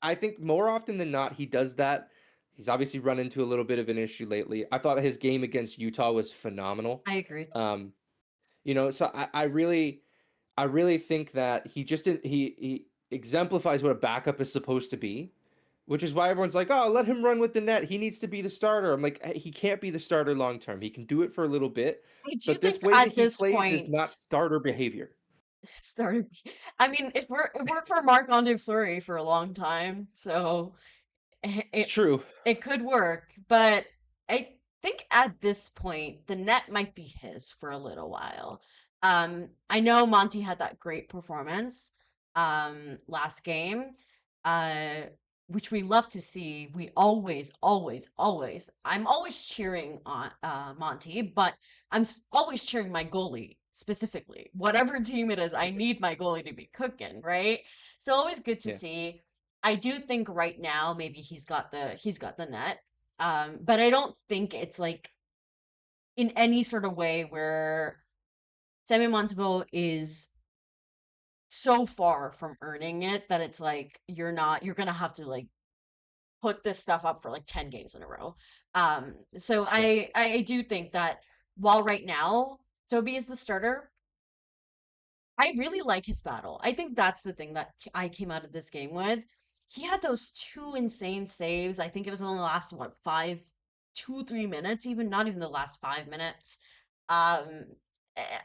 I think more often than not, he does that. He's obviously run into a little bit of an issue lately. I thought his game against Utah was phenomenal. I agree. Um, so I really think that he just didn't, he exemplifies what a backup is supposed to be, which is why everyone's like, oh, let him run with the net. He needs to be the starter. I'm like, he can't be the starter long term. He can do it for a little bit, I do but this think way that at he this plays is point, not starter behavior. started. I mean, it worked for Marc Andre Fleury for a long time, so It's it true. it could work. But I think at this point, the net might be his for a little while. I know Monty had that great performance last game, uh, which we love to see. We always, always, always. I'm always cheering on Monty, but always cheering my goalie specifically. Whatever team it is, I need my goalie to be cooking, right? So always good to Yeah. see. I do think right now maybe he's got the net. But I don't think it's like in any sort of way where Sammy Montembeau is so far from earning it that it's like you're gonna have to like put this stuff up for like 10 games in a row. So Yeah. I do think that while right now Toby is the starter, I really like his battle. I think that's the thing that I came out of this game with. He had those two insane saves. I think it was in the last, what, 3 minutes, even not even the last 5 minutes. Um, eh,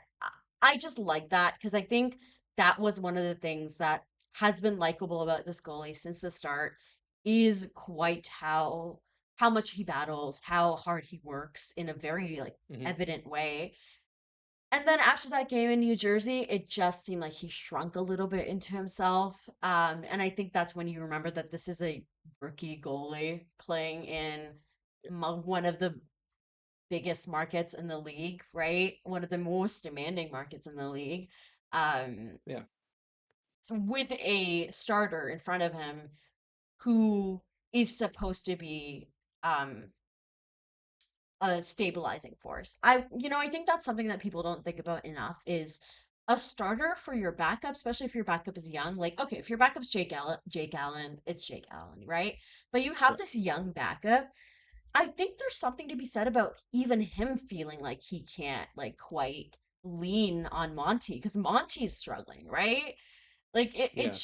I just like that because I think that was one of the things that has been likable about this goalie since the start is quite how much he battles, how hard he works in a very like Hmm. evident way. And then after that game in New Jersey, it just seemed like he shrunk a little bit into himself. And I think that's when you remember that this is a rookie goalie playing in one of the biggest markets in the league, right? One of the most demanding markets in the league. Um, Yeah. so with a starter in front of him who is supposed to be um, a stabilizing force. I think that's something that people don't think about enough is a starter for your backup, especially if your backup is young. Like, okay, if your backup's Jake Allen, it's Jake Allen, right? But you have Yeah. this young backup. I think there's something to be said about even him feeling like he can't like quite lean on Monty because Monty's struggling, right? Like Yeah.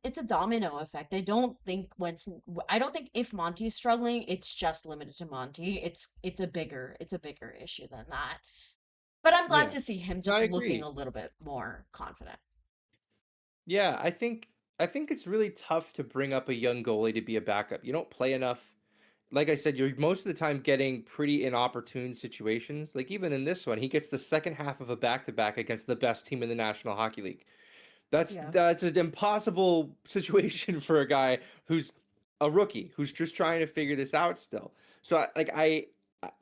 it's a domino effect. I don't think if Monty's struggling, it's just limited to Monty. It's a bigger issue than that. But I'm glad Yeah. to see him No, just I looking agree. a little bit more confident. Yeah, I think it's really tough to bring up a young goalie to be a backup. You don't play enough like I said, you're most of the time getting pretty inopportune situations. Like even in this one, he gets the second half of a back-to-back against the best team in the National Hockey League. Yeah. That's an impossible situation for a guy who's a rookie who's just trying to figure this out still. So I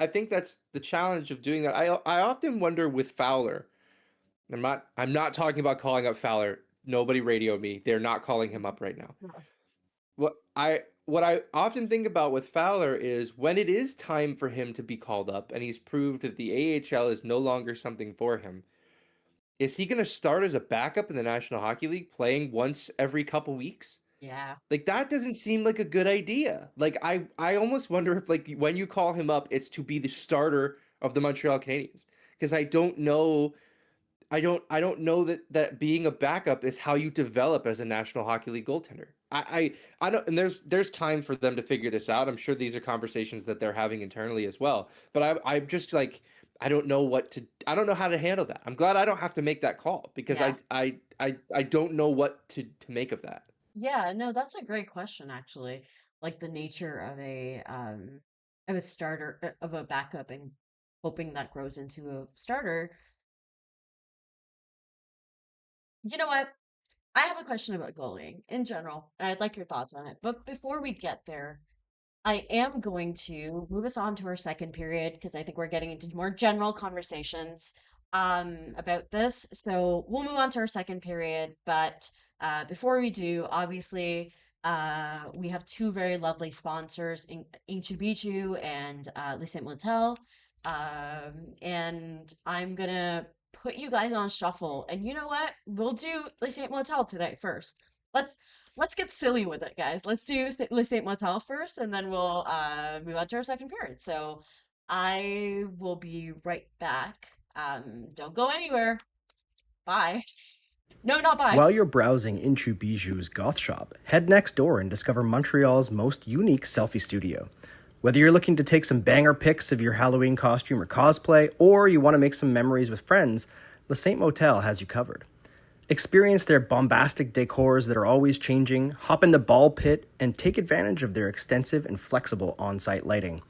think that's the challenge of doing that. I often wonder with Fowler. I'm not talking about calling up Fowler. Nobody radio me. They're not calling him up right now. No. What I often think about with Fowler is when it is time for him to be called up and he's proved that the AHL is no longer something for him. Is he going to start as a backup in the National Hockey League playing once every couple weeks? Yeah. Like that doesn't seem like a good idea. Like I almost wonder if like when you call him up it's to be the starter of the Montreal Canadiens because I don't know that being a backup is how you develop as a National Hockey League goaltender. I don't, and there's time for them to figure this out. I'm sure these are conversations that they're having internally as well. But I'm just like I don't know how to handle that. I'm glad I don't have to make that call because Yeah. I don't know what to make of that. Yeah, no, that's a great question actually. Like the nature of a starter of a backup and hoping that grows into a starter. You know what? I have a question about goalie in general, and I'd like your thoughts on it. But before we get there, I am going to move us on to our second period because I think we're getting into more general conversations about this. So we'll move on to our second period. But before we do, obviously, we have two very lovely sponsors, Inchubichu and Le Saint Motel. And I'm gonna put you guys on shuffle. And you know what? We'll do Le Saint Motel today first. Let's let's get silly with it, guys. Let's do Le Saint Motel first, and then we'll move on to our second period. So I will be right back. Don't go anywhere. Bye. No, not bye. While you're browsing into Bijou's goth shop, head next door and discover Montreal's most unique selfie studio. Whether you're looking to take some banger pics of your Halloween costume or cosplay, or you want to make some memories with friends, Le Saint Motel has you covered. Experience their bombastic decors that are always changing, hop in the ball pit, and take advantage of their extensive and flexible on-site lighting.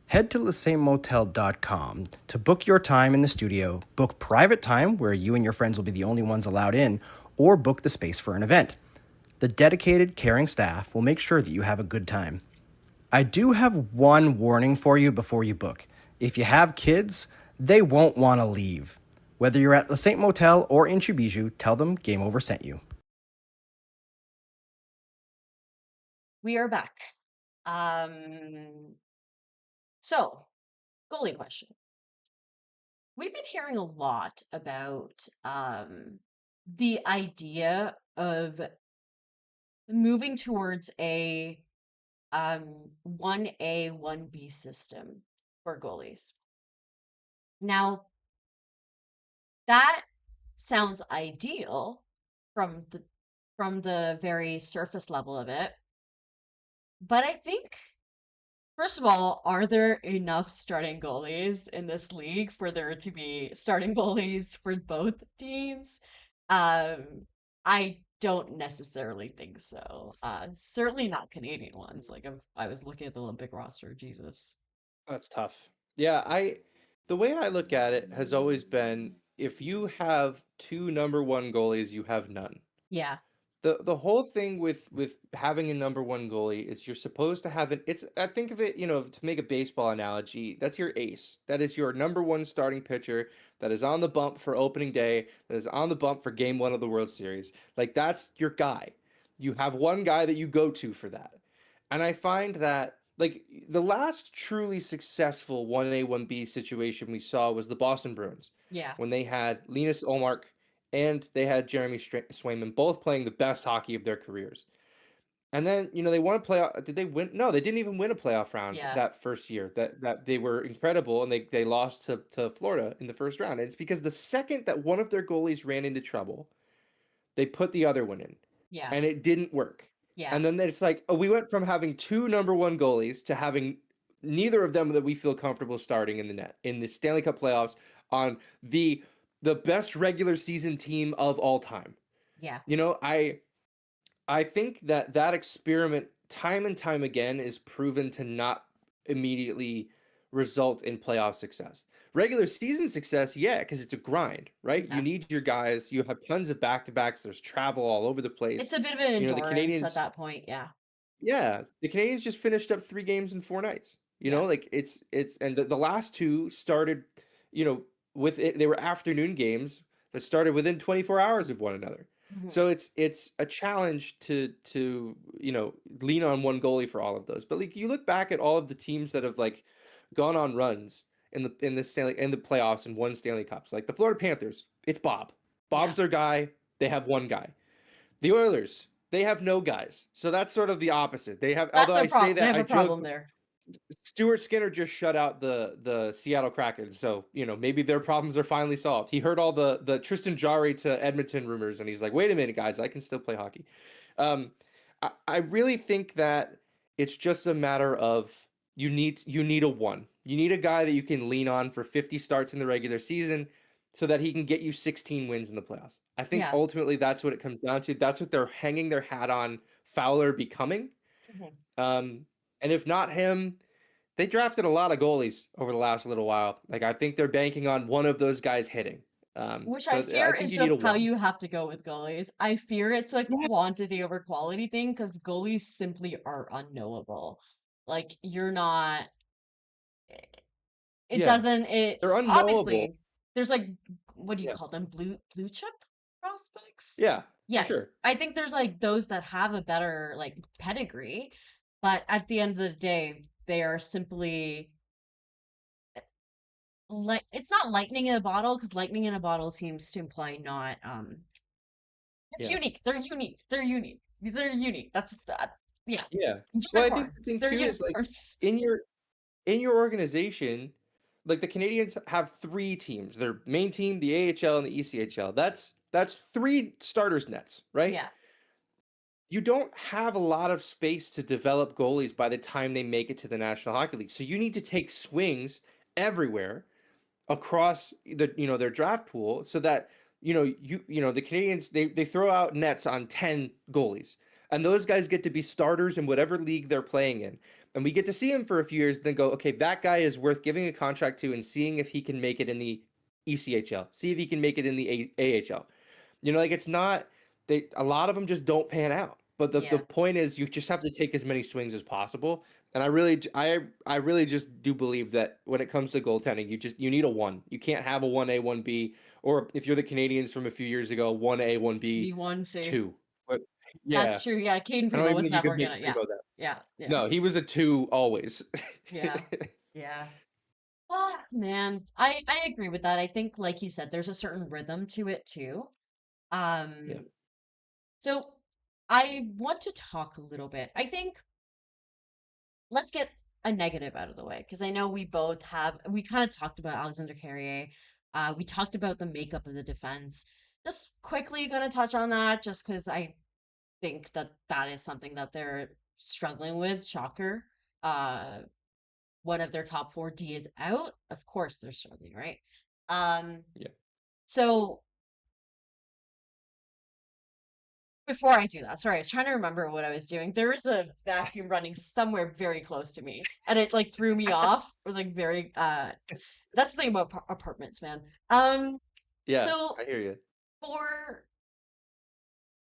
Head to lesaintmotel.com to book your time in the studio, book private time where you and your friends will be the only ones allowed in, or book the space for an event. The dedicated, caring staff will make sure that you have a good time. I do have one warning for you before you book. If you have kids, they won't want to leave. Whether you're at Le Saint Motel or in Chubiju, tell them Game Over sent you. We are back. Um, so goalie question. We've been hearing a lot about the idea of moving towards a 1A, 1B system for goalies. Now, that sounds ideal from the very surface level of it. But I think, first of all, are there enough starting goalies in this league for there to be starting goalies for both teams? Um, I don't necessarily think so. Certainly not Canadian ones. Like if I was looking at the Olympic roster, Jesus. That's tough. Yeah, the way I look at it has always been if you have two number one goalies, you have none. Yeah, The whole thing with having a number one goalie is you're supposed to have I think of it, to make a baseball analogy, that's your ace. That is your number one starting pitcher that is on the bump for opening day, that is on the bump for game one of the World Series. Like that's your guy. You have one guy that you go to for that. And I find that like the last truly successful 1A 1B situation we saw was the Boston Bruins yeah, when they had Linus Ullmark and they had Jeremy Swayman both playing the best hockey of their careers. And then, they won a playoff. Did they win? No, they didn't even win a playoff round yeah, that first year. That they were incredible and they lost to Florida in the first round. And it's because the second that one of their goalies ran into trouble, they put the other one in. yeah, And it didn't work. yeah, And then it's like, we went from having two number one goalies to having neither of them that we feel comfortable starting in the net in the Stanley Cup playoffs on the best regular season team of all time. yeah, I think that experiment time and time again is proven to not immediately result in playoff success. Regular season success, yeah, because it's a grind, right? Yeah. You need your guys. You have tons of back-to-backs. There's travel all over the It's place. a bit of an You know, the endurance at Canadiens, that point. Yeah. yeah, the Canadiens just finished up 3 games in 4 nights. You know, Yeah. like it's and the last two started, you know, with it, they were afternoon games that started within 24 hours of one another. Mhm. So it's a challenge to you know, lean on one goalie for all of those. But like you look back at all of the teams that have like gone on runs in the playoffs and won Stanley Cups. Like the Florida Panthers, it's Bob. Yeah. Bob's their guy. They have one guy. The Oilers, they have no guys. So that's sort of the opposite. They have, That's although a I say problem. They that, have I a joke, problem there. Stuart Skinner just shut out the Seattle Kraken. So, you know, maybe their problems are finally solved. He heard all the Tristan Jarry to Edmonton rumors and he's like, wait a minute, guys, I can still play hockey. Um, I really think that it's just a matter of you need a one. You need a guy that you can lean on for 50 starts in the regular season so that he can get you 16 wins in the playoffs. I think Yeah. ultimately that's what it comes down to. That's what they're hanging their hat on Fowler becoming. Mhm. And if not him, they drafted a lot of goalies over the last little while. Like I think they're banking on one of those guys hitting. Which I So I fear think is you need a just how one. you have to go with goalies. I fear it's a Yeah. quantity over quality thing because goalies simply are unknowable. Like you're not it Yeah, doesn't it they're unknowable. obviously there's like what do you Yeah, call them? Blue chip prospects? yeah, for Yes. sure. I think there's like those that have a better like pedigree, but at the end of the day, they are simply like it's not lightning in a bottle because lightning in a bottle seems to imply not it's Yeah, unique. They're unique. They're unique. They're unique. That's that. Yeah. yeah. Well, I think the Unicorns. thing They're too is like unicorns. in your in your organization, like the Canadians have 3 teams. Their main team, the AHL and the ECHL. That's 3 starters nets, right? Yeah. You don't have a lot of space to develop goalies by the time they make it to the National Hockey League. So you need to take swings everywhere across the their draft pool so that the Canadians they throw out nets on 10 goalies and those guys get to be starters in whatever league they're playing in, and we get to see him for a few years, then go, okay, that guy is worth giving a contract to and seeing if he can make it in the ECHL, see if he can make it in the AHL. Like it's not they a lot of them just don't pan out. But the Yeah. point is you just have to take as many swings as possible. And I really just do believe that when it comes to goaltending, you need a one. You can't have a 1A, 1B, or if you're the Canadians from a few years ago, 1A, 1B, V1C. 2. But yeah, That's true. Yeah. Caden I don't Primo even was think you never could gonna. make Yeah. Primo that. Yeah. Yeah. No, he was a 2 always. Yeah. Yeah. Oh, man. I agree with that. I think, like you said, there's a certain rhythm to it too. Yeah. Um, so I want to talk a little bit. I think let's get a negative out of the way because I know we kind of talked about Alexander Carrier. We talked about the makeup of the defense. Just quickly gonna touch on that just because I think that that is something that they're struggling with. Shocker. Uh, One of their top four D is out. Of course they're struggling, right? Um, Yeah. so before I do that, sorry, I was trying to remember what I was doing. There was a vacuum running somewhere very close to me, and it like threw me off. It was like very that's the thing about apartments, man. Yeah, So I hear you. for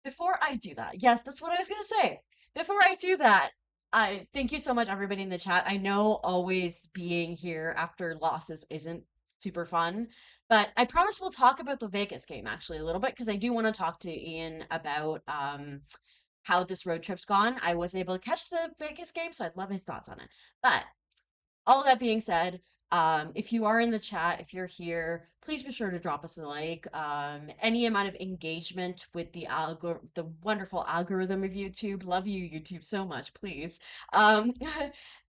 before I do that, yes, that's what I was gonna say. Before I do that, I thank you so much, everybody in the chat. I know always being here after losses isn't super fun, but I promise we'll talk about the Vegas game actually a little bit because I do want to talk to Ian about how this road trip's gone. I wasn't able to catch the Vegas game, so I'd love his thoughts on it. But all of that being said, if you are in the chat, if you're here, please be sure to drop us a like. Any amount of engagement with the wonderful algorithm of YouTube. Love you, YouTube, so much. Please, um,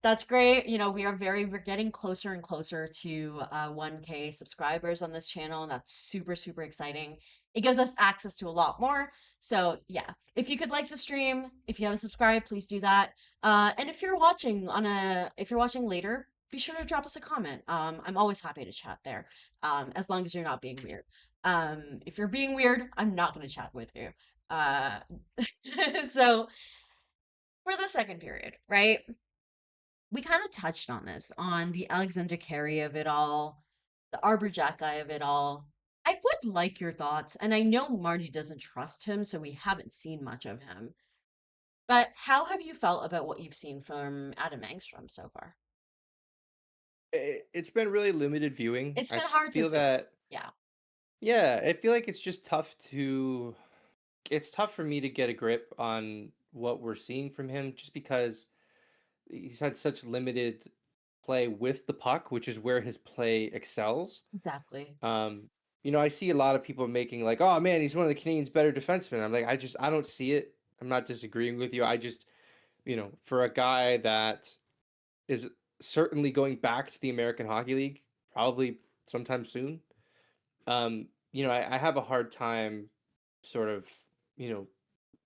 that's great. We're getting closer and closer to 1K subscribers on this channel, and that's super super exciting. It gives us access to a lot more. So yeah, if you could like the stream, if you haven't subscribed, please do that. And if you're watching later, be sure to drop us a comment. I'm always happy to chat there, as long as you're not being weird. If you're being weird, I'm not going to chat with you. Uh, so for the second period, right? we kind of touched on this, on the Alexander Carey of it all, the Arbor guy of it all. I would like your thoughts, and I know Marty doesn't trust him, so we haven't seen much of him. But how have you felt about what you've seen from Adam Engstrom so far? It's been really limited viewing. It's I been hard to feel see. that, Yeah, yeah, I feel like it's just tough to, it's tough for me to get a grip on what we're seeing from him just because he's had such limited play with the puck, which is where his play excels. exactly. Um, I see a lot of people making like, "Oh man, he's one of the Canadians' better defensemen." I'm like, I don't see it. I'm not disagreeing with you. I just, for a guy that is certainly going back to the American Hockey League, probably sometime soon. I have a hard time sort of, you know,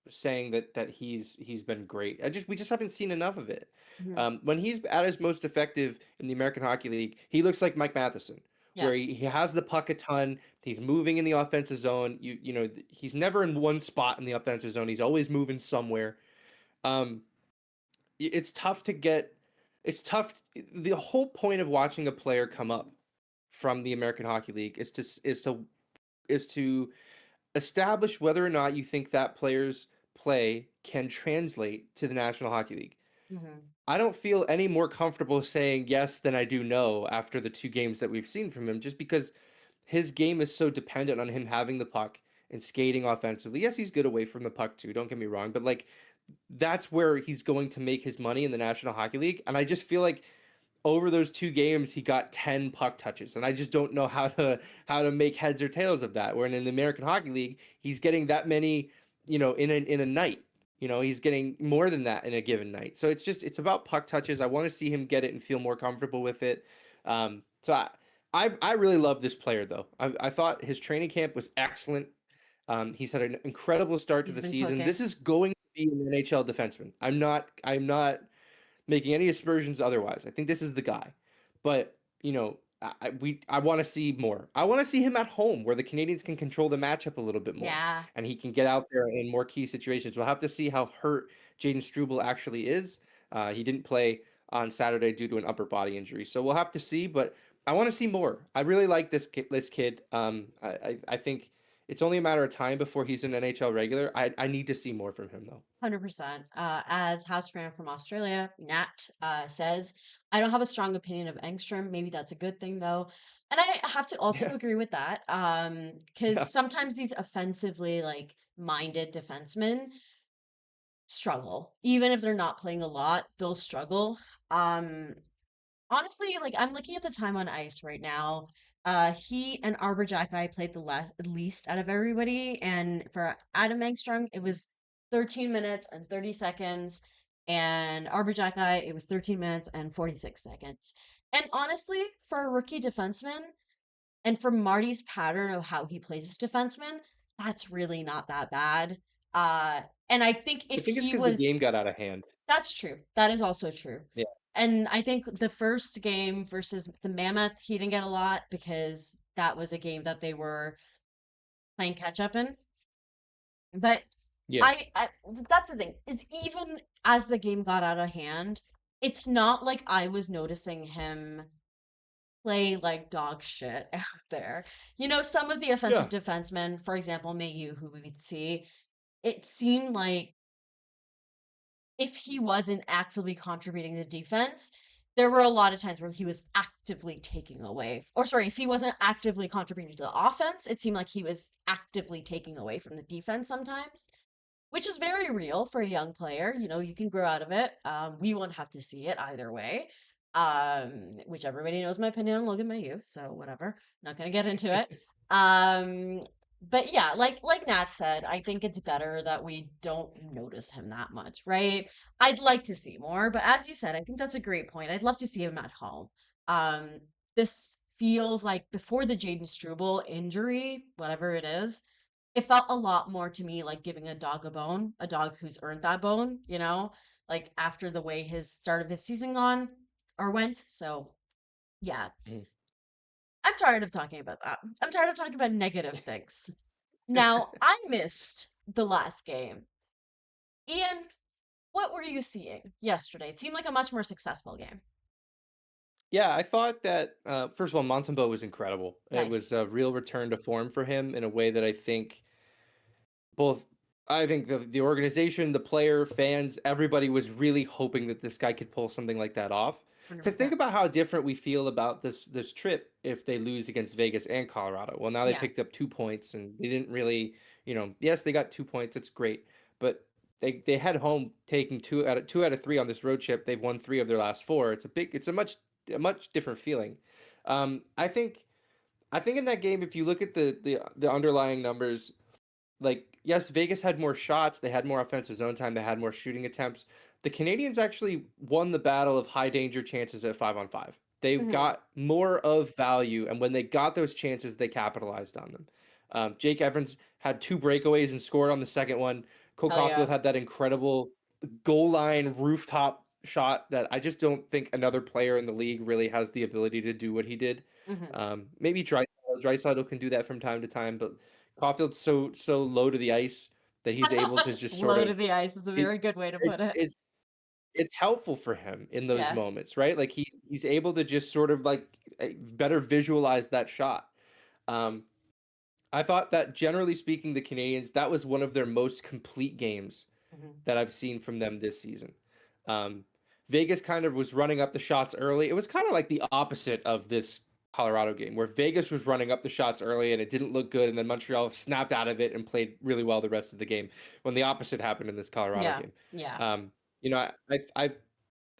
saying that he's been great. We just haven't seen enough of it. Mhm. When he's at his most effective in the American Hockey League, he looks like Mike Matheson, Yeah. where he has the puck a ton. He's moving in the offensive zone. He's never in one spot in the offensive zone. He's always moving somewhere. Um, it's tough to get. It's tough. The whole point of watching a player come up from the American Hockey League is to establish whether or not you think that player's play can translate to the National Hockey League. Hmm. I don't feel any more comfortable saying yes than I do no after the two games that we've seen from him, just because his game is so dependent on him having the puck and skating offensively. Yes, he's good away from the puck too, don't get me wrong, but like that's where he's going to make his money in the National Hockey League. And I just feel like over those two games he got 10 puck touches, and I just don't know how to make heads or tails of that, where in the American Hockey League he's getting that many, in a night. He's getting more than that in a given night. So it's about puck touches. I want to see him get it and feel more comfortable with it. So I really love this player though. I thought his training camp was excellent. He's had an incredible start to He's the been season. cooking. This is going to be an NHL defenseman. I'm not making any aspersions otherwise. I think this is the guy. But, I want to see more. I want to see him at home where the Canadians can control the matchup a little bit more Yeah. and he can get out there in more key situations. We'll have to see how hurt Jaden Struble actually is. He didn't play on Saturday due to an upper body injury. So we'll have to see, but I want to see more. I really like this kid. I think it's only a matter of time before he's an NHL regular. I need to see more from him though. 100%. As house fan from Australia, Nat says, I don't have a strong opinion of Engstrom. Maybe that's a good thing, though. And I have to also Yeah. agree with that. Because Yeah. sometimes these offensively like minded defensemen struggle. Even if they're not playing a lot, they'll struggle. Um, Honestly, like I'm looking at the time on ice right now. He and Arbor I played the least out of everybody, and for Adam Engstrom, it was 13 minutes and 30 seconds, and Arbor I, it was 13 minutes and 46 seconds. And honestly, for a rookie defenseman, and for Marty's pattern of how he plays his defenseman, that's really not that bad. Uh, and I think I if think it's he because the was game got out of hand. that's true. That is also true. Yeah. And I think the first game versus the Mammoth, he didn't get a lot because that was a game that they were playing catch up in. But Yeah. I that's the thing, is even as the game got out of hand, it's not like I was noticing him play like dog shit out there. Some of the offensive Yeah. defensemen, for example, Mayu, who we would see, it seemed like if he wasn't actively contributing to defense, there were a lot of times where he was actively taking away, or sorry, if he wasn't actively contributing to the offense, it seemed like he was actively taking away from the defense sometimes, which is very real for a young player. You can grow out of it. We won't have to see it either way. Which everybody knows my opinion on Logan Mayu, so whatever. Not gonna get into it. Um, but yeah, like Nat said, I think it's better that we don't notice him that much, right? I'd like to see more, but as you said, I think that's a great point. I'd love to see him at home. Um, this feels like before the Jaden Struble injury, whatever it is, it felt a lot more to me like giving a dog a bone, a dog who's earned that bone, like after the way his start of his season gone or went. So, yeah, Mhm. I'm tired of talking about that. I'm tired of talking about negative things. Now, I missed the last game. Ian, what were you seeing yesterday? It seemed like a much more successful game. Yeah, I thought that first of all, Montembeault was incredible. It Nice. was a real return to form for him in a way that both I think the organization, the player, fans, everybody was really hoping that this guy could pull something like that off. Because think 100%. about how different we feel about this trip if they lose against Vegas and Colorado. Well, now they Yeah. picked up 2 points and they didn't really, yes, they got 2 points. It's great, but they head home taking two out of three on this road trip. They've won 3 of their last 4. It's a much different feeling. I think in that game, if you look at the underlying numbers, like yes, Vegas had more shots, they had more offensive zone time, they had more shooting attempts. The Canadians actually won the battle of high danger chances at 5-on-5. They Hmm. got more of value, and when they got those chances, they capitalized on them. Jake Evans had 2 breakaways and scored on the second one. Cole Hell yeah. Caulfield had that incredible goal line rooftop shot that I just don't think another player in the league really has the ability to do what he did. Hmm. Maybe Draisaitl can do that from time to time, but Caulfield's so low to the ice that he's able to just sort Low of to the ice is a it, very good way to it put it. it's helpful for him in those Yeah. moments, right? Like he's able to just sort of like better visualize that shot. Um, I thought that generally speaking, the Canadians, that was one of their most complete games Hmm. that I've seen from them this season. Um, Vegas kind of was running up the shots early. It was kind of like the opposite of this Colorado game, where Vegas was running up the shots early and it didn't look good, and then Montreal snapped out of it and played really well the rest of the game. When the opposite happened in this Colorado Yeah. game, Yeah. you know,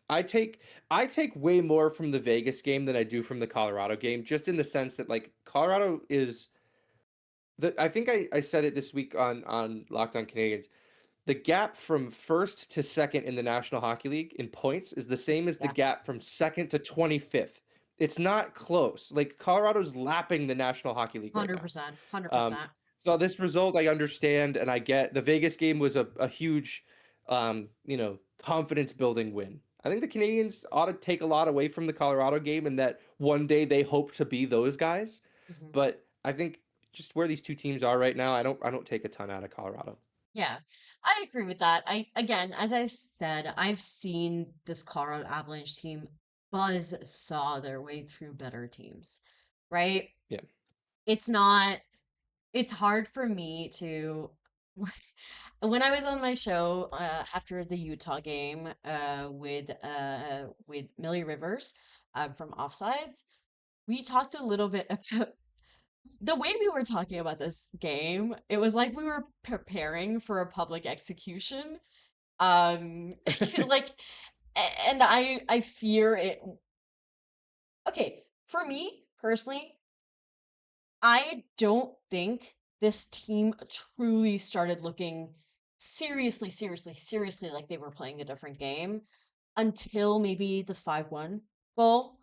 I take way more from the Vegas game than I do from the Colorado game, just in the sense that like Colorado is I think I said it this week on Locked On Canadians. The gap from first to second in the National Hockey League in points is the same as the Yeah. gap from second to 25th. It's not close. Like Colorado's lapping the National Hockey League right now. 100%. Um, 100%. so this result I understand and I get. The Vegas game was a huge, confidence building win. I think the Canadians ought to take a lot away from the Colorado game and that one day they hope to be those guys. Hmm. But I think just where these two teams are right now, I don't take a ton out of Colorado. Yeah, I agree with that. Again, as I said, I've seen this Colorado Avalanche team buzz saw their way through better teams, right? Yeah. It's not, it's hard for me to, when I was on my show after the Utah game with Millie Rivers from Offsides, we talked a little bit about the way we were talking about this game. It was like we were preparing for a public execution. Um, like, and I fear it. Okay, for me personally, I don't think this team truly started looking seriously like they were playing a different game until maybe the 5-1 goal.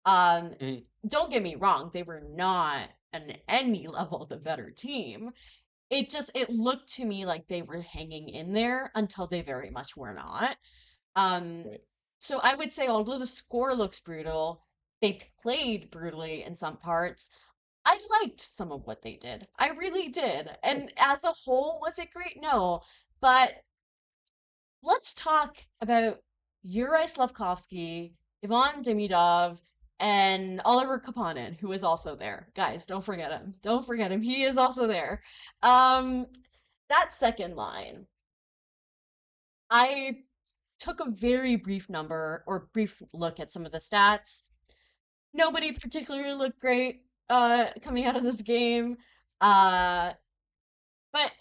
Um, Mhm. don't get me wrong, they were not on any level the better team. It looked to me like they were hanging in there until they very much were not. Um, Right. so I would say although the score looks brutal, they played brutally in some parts. I liked some of what they did. I really did. And as a whole, was it great? No. But let's talk about Yuri Slavkovsky, Ivan Demidov, and Oliver Kapanen, who is also there. Guys, don't forget him. Don't forget him. He is also there. Um, that second line, I took a very brief look at some of the stats. Nobody particularly looked great coming out of this game. Uh, but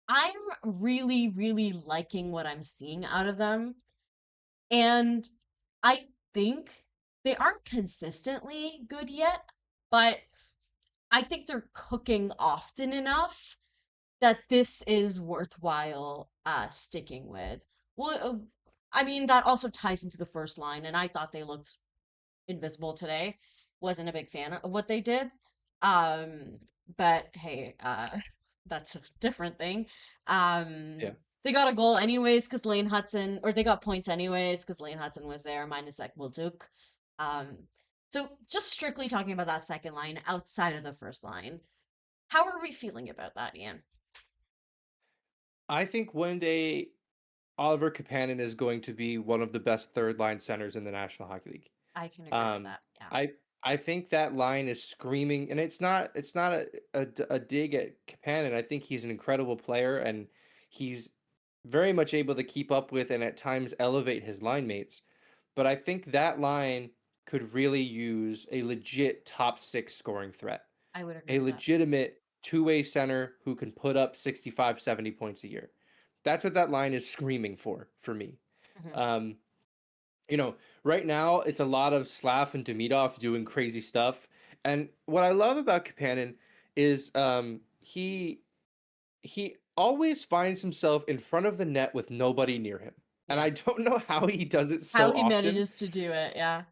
I'm really liking what I'm seeing out of them. And I think they aren't consistently good yet, but I think they're cooking often enough that this is worthwhile sticking with. Well, I mean, that also ties into the first line, and I thought they looked invisible today. Wasn't a big fan of what they did. Um, but hey, that's a different thing. Um, Yeah. they got a goal anyways because Lane Hudson, or they got points anyways because Lane Hudson was there, minus Ekbaltuk. Um, so just strictly talking about that second line outside of the first line, how are we feeling about that, Ian? I think one day Oliver Kapanen is going to be one of the best third line centers in the National Hockey League. I can agree with that. Yeah. I think that line is screaming, and it's not a dig at Kapanen. I think he's an incredible player, and he's very much able to keep up with and at times elevate his line mates. But I think that line could really use a legit top six scoring threat, I would agree a with that. legitimate two-way center who can put up 65, 70 points a year. That's what that line is screaming for me. Mhm. You know, right now it's a lot of Slav and Demidov doing crazy stuff. And what I love about Kapanen is he always finds himself in front of the net with nobody near him. And Yeah. I don't know how he does it How so he often. manages to do it. Yeah.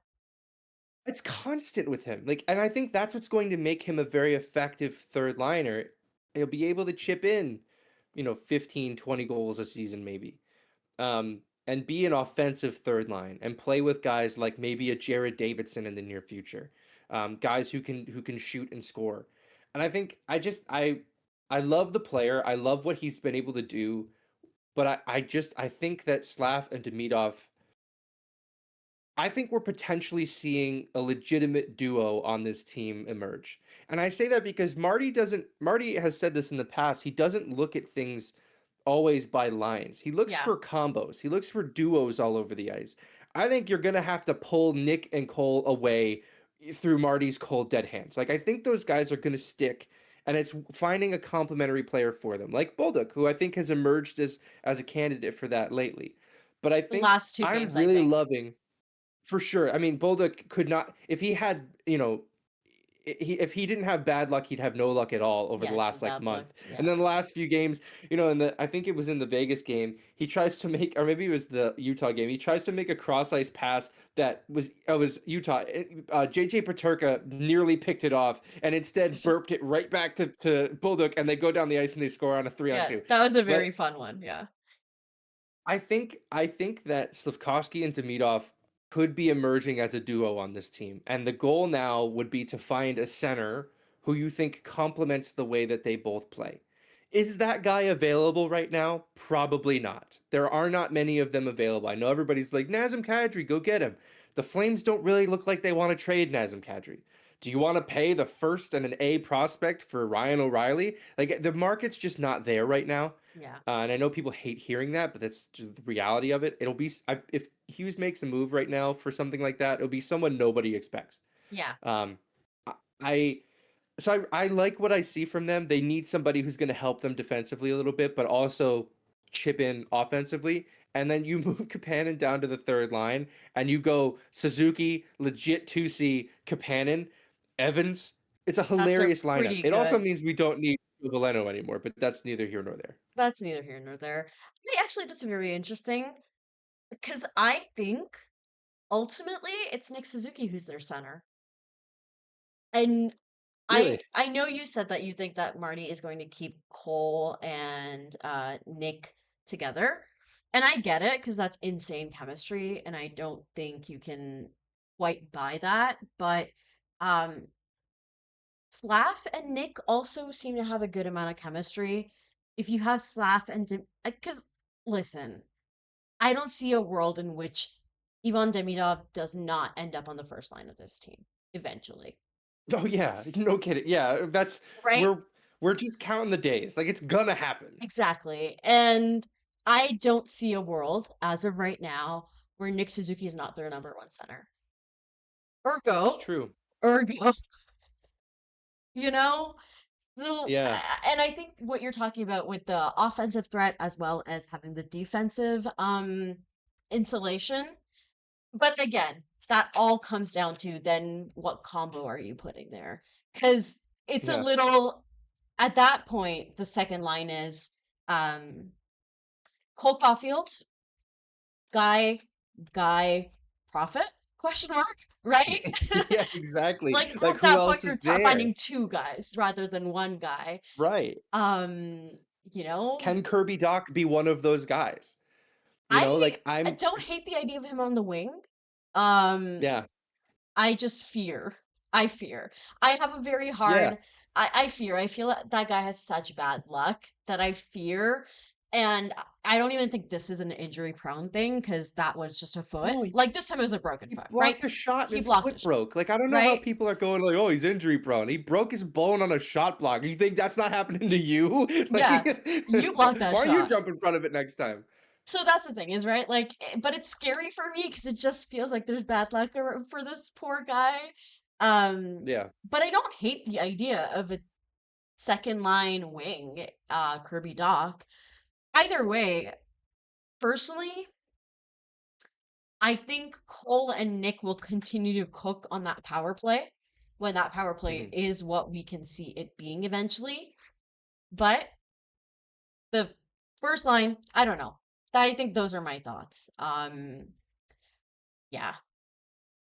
It's constant with him. Like, and I think that's what's going to make him a very effective third liner. He'll be able to chip in, 15, 20 goals a season maybe. And be an offensive third line and play with guys like maybe a Jared Davidson in the near future. Guys who can shoot and score. And I think I love the player. I love what he's been able to do, but I think that Slav and Demidov, I think we're potentially seeing a legitimate duo on this team emerge. And I say that because Marty has said this in the past. He doesn't look at things always by lines. He looks Yeah. for combos. He looks for duos all over the ice. I think you're going to have to pull Nick and Cole away through Marty's cold dead hands. Like, I think those guys are going to stick, and it's finding a complementary player for them, like Bolduc, who I think has emerged as a candidate for that lately. But I The think last two I'm games, I really think. loving, for sure. I mean, Bolduc could not, if he had, if he didn't have bad luck, he'd have no luck at all over Yeah, the it's last been like bad luck. month. Yeah. And then the last few games, I think it was in the Vegas game, he tries to make, or maybe it was the Utah game, he tries to make a cross ice pass that was Utah. JJ Paterka nearly picked it off and instead burped it right back to Bolduc, and they go down the ice and they score on a 3-on-2. That was a But very fun one. Yeah. I think that Slafkovsky and Demidov could be emerging as a duo on this team. And the goal now would be to find a center who you think complements the way that they both play. Is that guy available right now? Probably not. There are not many of them available. I know everybody's like, Nazem Kadri, go get him. The Flames don't really look like they want to trade Nazem Kadri. Do you want to pay the first and an A prospect for Ryan O'Reilly? Like, the market's just not there right now. Yeah. And I know people hate hearing that, but that's just the reality of it. It'll be if Hughes makes a move right now for something like that, it'll be someone nobody expects. Yeah. I so I like what I see from them. They need somebody who's going to help them defensively a little bit, but also chip in offensively. And then you move Kapanen down to the third line, and you go Suzuki, legit 2C, Kapanen, Evans. It's a hilarious lineup. pretty It also good. means we don't need Valeno anymore, but that's neither here nor there. That's neither here nor there. Actually, that's very interesting because I think ultimately it's Nick Suzuki who's their center. And Really? I know you said that you think that Marty is going to keep Cole and Nick together. And I get it because that's insane chemistry, and I don't think you can quite buy that. But um Slav and Nick also seem to have a good amount of chemistry. If you have Slav and because listen, I don't see a world in which Ivan Demidov does not end up on the first line of this team eventually, Oh yeah, no kidding. Yeah, that's right? we're just counting the days. Like, it's gonna happen. Exactly. And I don't see a world as of right now where Nick Suzuki is not their number one center. It's Ergo, true. ergo, you know? So, Yeah. and I think what you're talking about with the offensive threat as well as having the defensive insulation. But again, that all comes down to then what combo are you putting there? Because it's a Yeah. little, at that point, the second line is um Cole Caulfield, guy, profit? Question mark, right? Yeah, exactly. Like Like, at who that point, else you're is there? finding two guys rather than one guy. Right. Um, you know, Can Kirby Doc be one of those guys? I Like, I I'm don't hate the idea of him on the wing. Um, yeah. I just fear. I fear. I have a very Yeah. hard. I fear. I feel that that guy has such bad luck that I fear And I don't even think this is an injury prone thing because that was just a foot. No, Like this time it was a broken he foot, right? blocked a shot and He his blocked a foot shot, broke. Like, I don't know how right? people are going like, "Oh, he's injury prone." He broke his bone on a shot block. You think that's not happening to you? Yeah, Like, you blocked that why don't you shot. jump in front of it next time? So that's the thing is, right? Like, but it's scary for me because it just feels like there's bad luck for this poor guy. Yeah. But I don't hate the idea of a second line wing, Kirby Doc. Either way, personally, I think Cole and Nick will continue to cook on that power play when that power play Mhm. is what we can see it being eventually. But the first line, I don't know. I think those are my thoughts. Yeah.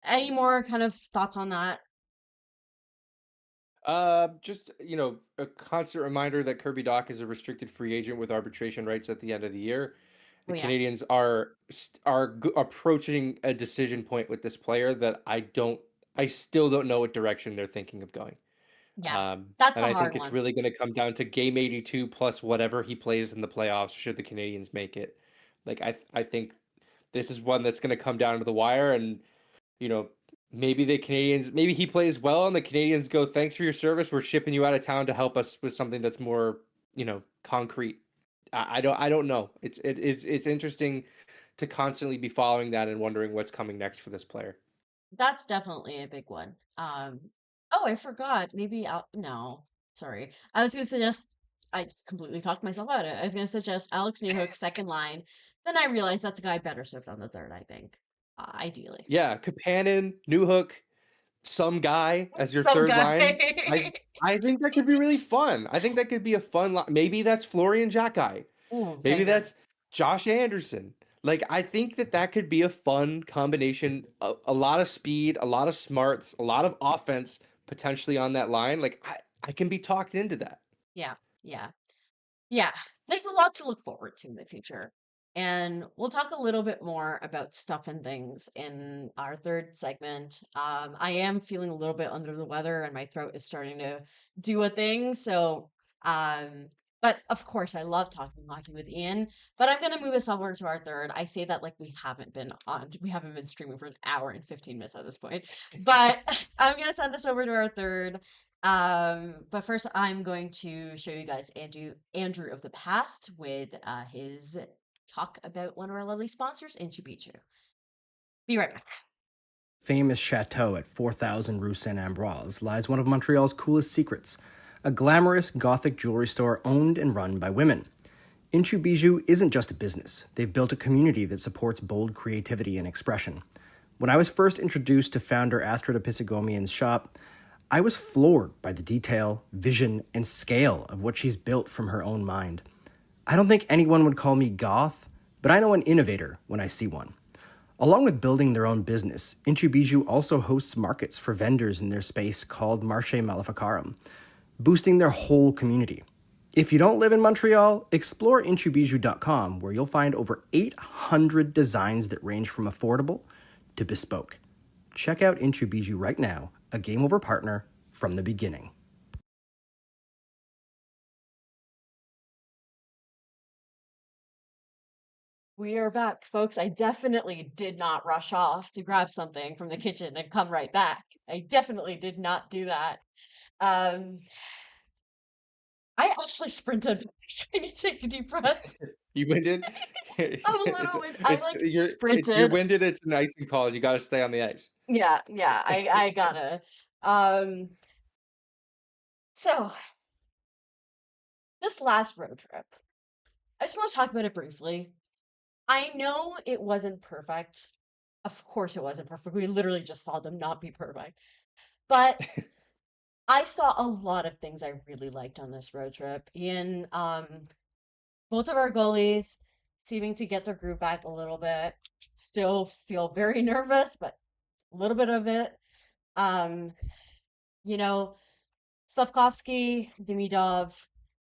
Any more kind of thoughts on that? Just, a constant reminder that Kirby Doc is a restricted free agent with arbitration rights at the end of the year. Oh The yeah. Canadians are approaching a decision point with this player that I still don't know what direction they're thinking of going. Yeah. That's And a I hard think it's one. really going to come down to game 82 plus whatever he plays in the playoffs should the Canadians make it. Like, I think this is one that's going to come down to the wire, and you know, maybe he plays well and the Canadians go, "Thanks for your service. We're shipping you out of town to help us with something that's more, concrete." I don't know. It's interesting to constantly be following that and wondering what's coming next for this player. That's definitely a big one. Oh, I forgot. Maybe I'll no. Sorry. I was gonna suggest I just completely talked myself out of it. I was gonna suggest Alex Newhook second line. Then I realized that's a guy better served on the third, I think. Ideally. Yeah, Kapanen, Newhook, some guy as your Some third guy. line. I think that could be really fun. I think that could be a fun line. Maybe that's Florian Jacki. Ooh, Maybe banger. that's Josh Anderson. Like, I think that could be a fun combination. A lot of speed, a lot of smarts, a lot of offense potentially on that line. Like, I can be talked into that. Yeah, yeah. Yeah, there's a lot to look forward to in the future. And we'll talk a little bit more about stuff and things in our third segment. I am feeling a little bit under the weather and my throat is starting to do a thing. So, um, but of course, I love talking hockey with Ian. But I'm going to move us over to our third. I say that like we haven't been streaming for an hour and 15 minutes at this point. But I'm going to send us over to our third. But first, I'm going to show you guys Andrew of the past with his talk about one of our lovely sponsors, Inchubichu. Be right back. Famous chateau at 4000 Rue Saint Ambroise lies one of Montreal's coolest secrets, a glamorous Gothic jewelry store owned and run by women. Inchu Bijou isn't just a business. They've built a community that supports bold creativity and expression. When I was first introduced to founder Astrida Pisigomian's shop, I was floored by the detail, vision, and scale of what she's built from her own mind. I don't think anyone would call me goth, but I know an innovator when I see one. Along with building their own business, Inchu Bijou also hosts markets for vendors in their space called Marché Maleficarum, boosting their whole community. If you don't live in Montreal, explore inchubijou.com, where you'll find over 800 designs that range from affordable to bespoke. Check out Inchu Bijou right now, a Game Over partner from the beginning. We are back, folks. I definitely did not rush off to grab something from the kitchen and come right back. I definitely did not do that. Um, I actually sprinted. I need to take a deep breath. You winded? I'm a It's little I it's like you're sprinted. winded. It's an icing call. You got to stay on the ice. Yeah, yeah, I gotta. Um, so this last road trip, I just want to talk about it briefly. I know it wasn't perfect. Of course it wasn't perfect. We literally just saw them not be perfect. But I saw a lot of things I really liked on this road trip. In both of our goalies seeming to get their groove back a little bit. Still feel very nervous, but a little bit of it. Um, you know, Slavkovsky, Demidov,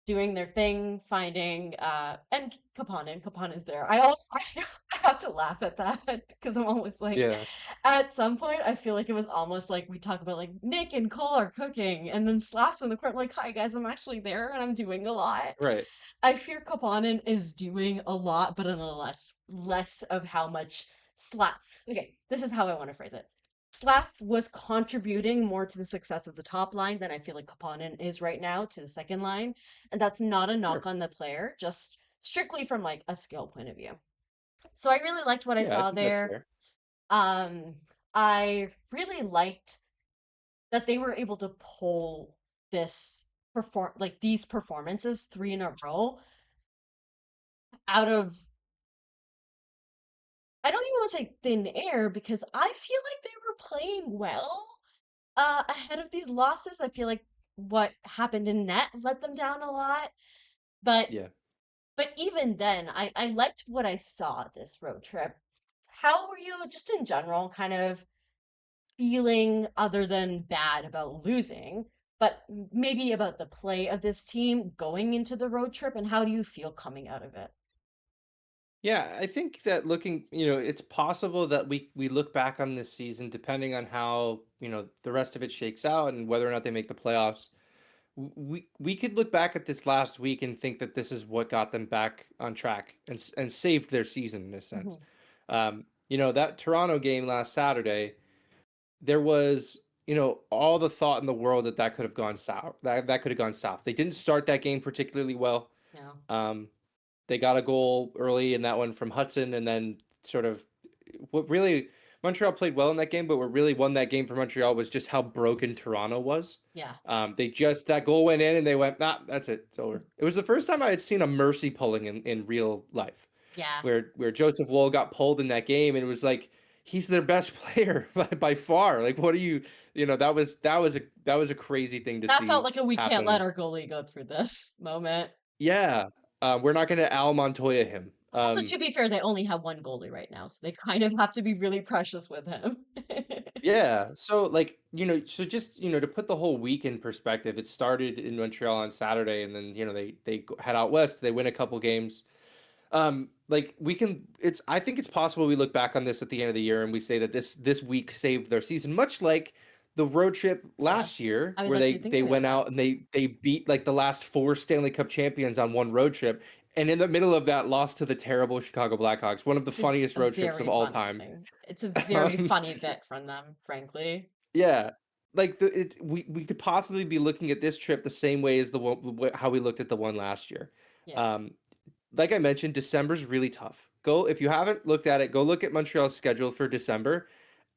doing their thing, finding and Kapanen is there. I also I have to laugh at that because I'm always like, Yeah. at some point I feel like it was almost like we talk about like Nick and Cole are cooking, and then Slash in the corner like, hi guys, I'm actually there and I'm doing a lot. Right. I fear Kapanen is doing a lot, but in a less of how much Slav. Okay, this is how I want to phrase it. Slav was contributing more to the success of the top line than I feel like Kapanen is right now to the second line, and that's not a knock Sure. on the player, just strictly from like a skill point of view. So I really liked what I Yeah, I saw think that's there. fair. I really liked that they were able to pull this these performances three in a row out of, I don't even want to say thin air because I feel like they were playing well ahead of these losses. I feel like what happened in net let them down a lot. But Yeah. but even then, I liked what I saw this road trip. How were you just in general kind of feeling other than bad about losing, but maybe about the play of this team going into the road trip, and how do you feel coming out of it? Yeah, I think that looking, it's possible that we look back on this season, depending on how, the rest of it shakes out and whether or not they make the playoffs. We could look back at this last week and think that this is what got them back on track and saved their season in a sense. Mhm. That Toronto game last Saturday, there was, all the thought in the world that that could have gone south. That could have gone south. They didn't start that game particularly well. Yeah. Um, they got a goal early in that one from Hudson, and then sort of what really Montreal played well in that game, but what really won that game for Montreal was just how broken Toronto was. Yeah. They just that goal went in, and they went, nah, that's it, it's over. It was the first time I had seen a mercy pulling in real life, Yeah. where Joseph Woll got pulled in that game, and it was like he's their best player by far. Like, what are you? That was a crazy thing to That felt see like a we can't let happen. our goalie go through this moment. Yeah, we're not going to Al Montoya him. Also, to be fair, they only have one goalie right now, so they kind of have to be really precious with him. Yeah. So like, so just, to put the whole week in perspective, it started in Montreal on Saturday, and then, head out west, they win a couple games. Like I think it's possible we look back on this at the end of the year and we say that this week saved their season, much like the road trip last Yes. year I was where actually they thinking of went that. out and they beat like the last four Stanley Cup champions on one road trip. And in the middle of that, lost to the terrible Chicago Blackhawks, one of the Which is funniest a road trips of very all funny time. thing. It's a very Um, funny bit from them, frankly. Yeah, like we could possibly be looking at this trip the same way as the one how we looked at the one last year. Yeah. Um, like I mentioned, December's really tough. Go if you haven't looked at it, go look at Montreal's schedule for December.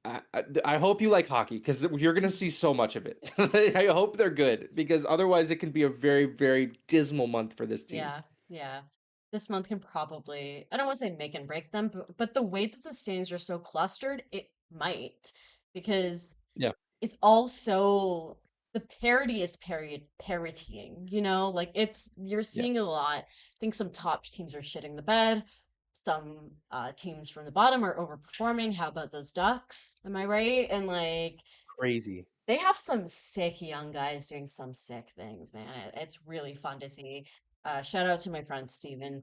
I hope you like hockey because you're gonna see so much of it. I hope they're good because otherwise it can be a very, very dismal month for this team. Yeah, yeah. This month can probably, I don't want to say make and break them, but the way that the standings are so clustered, it might. Because Yeah, it's also, the parity is parodying, like you're yeah, seeing a lot. I think some top teams are shitting the bed. Some teams from the bottom are overperforming. How about those Ducks? Am I right? And like, crazy. they have some sick young guys doing some sick things, man. It's really fun to see. Shout out to my friend Steven,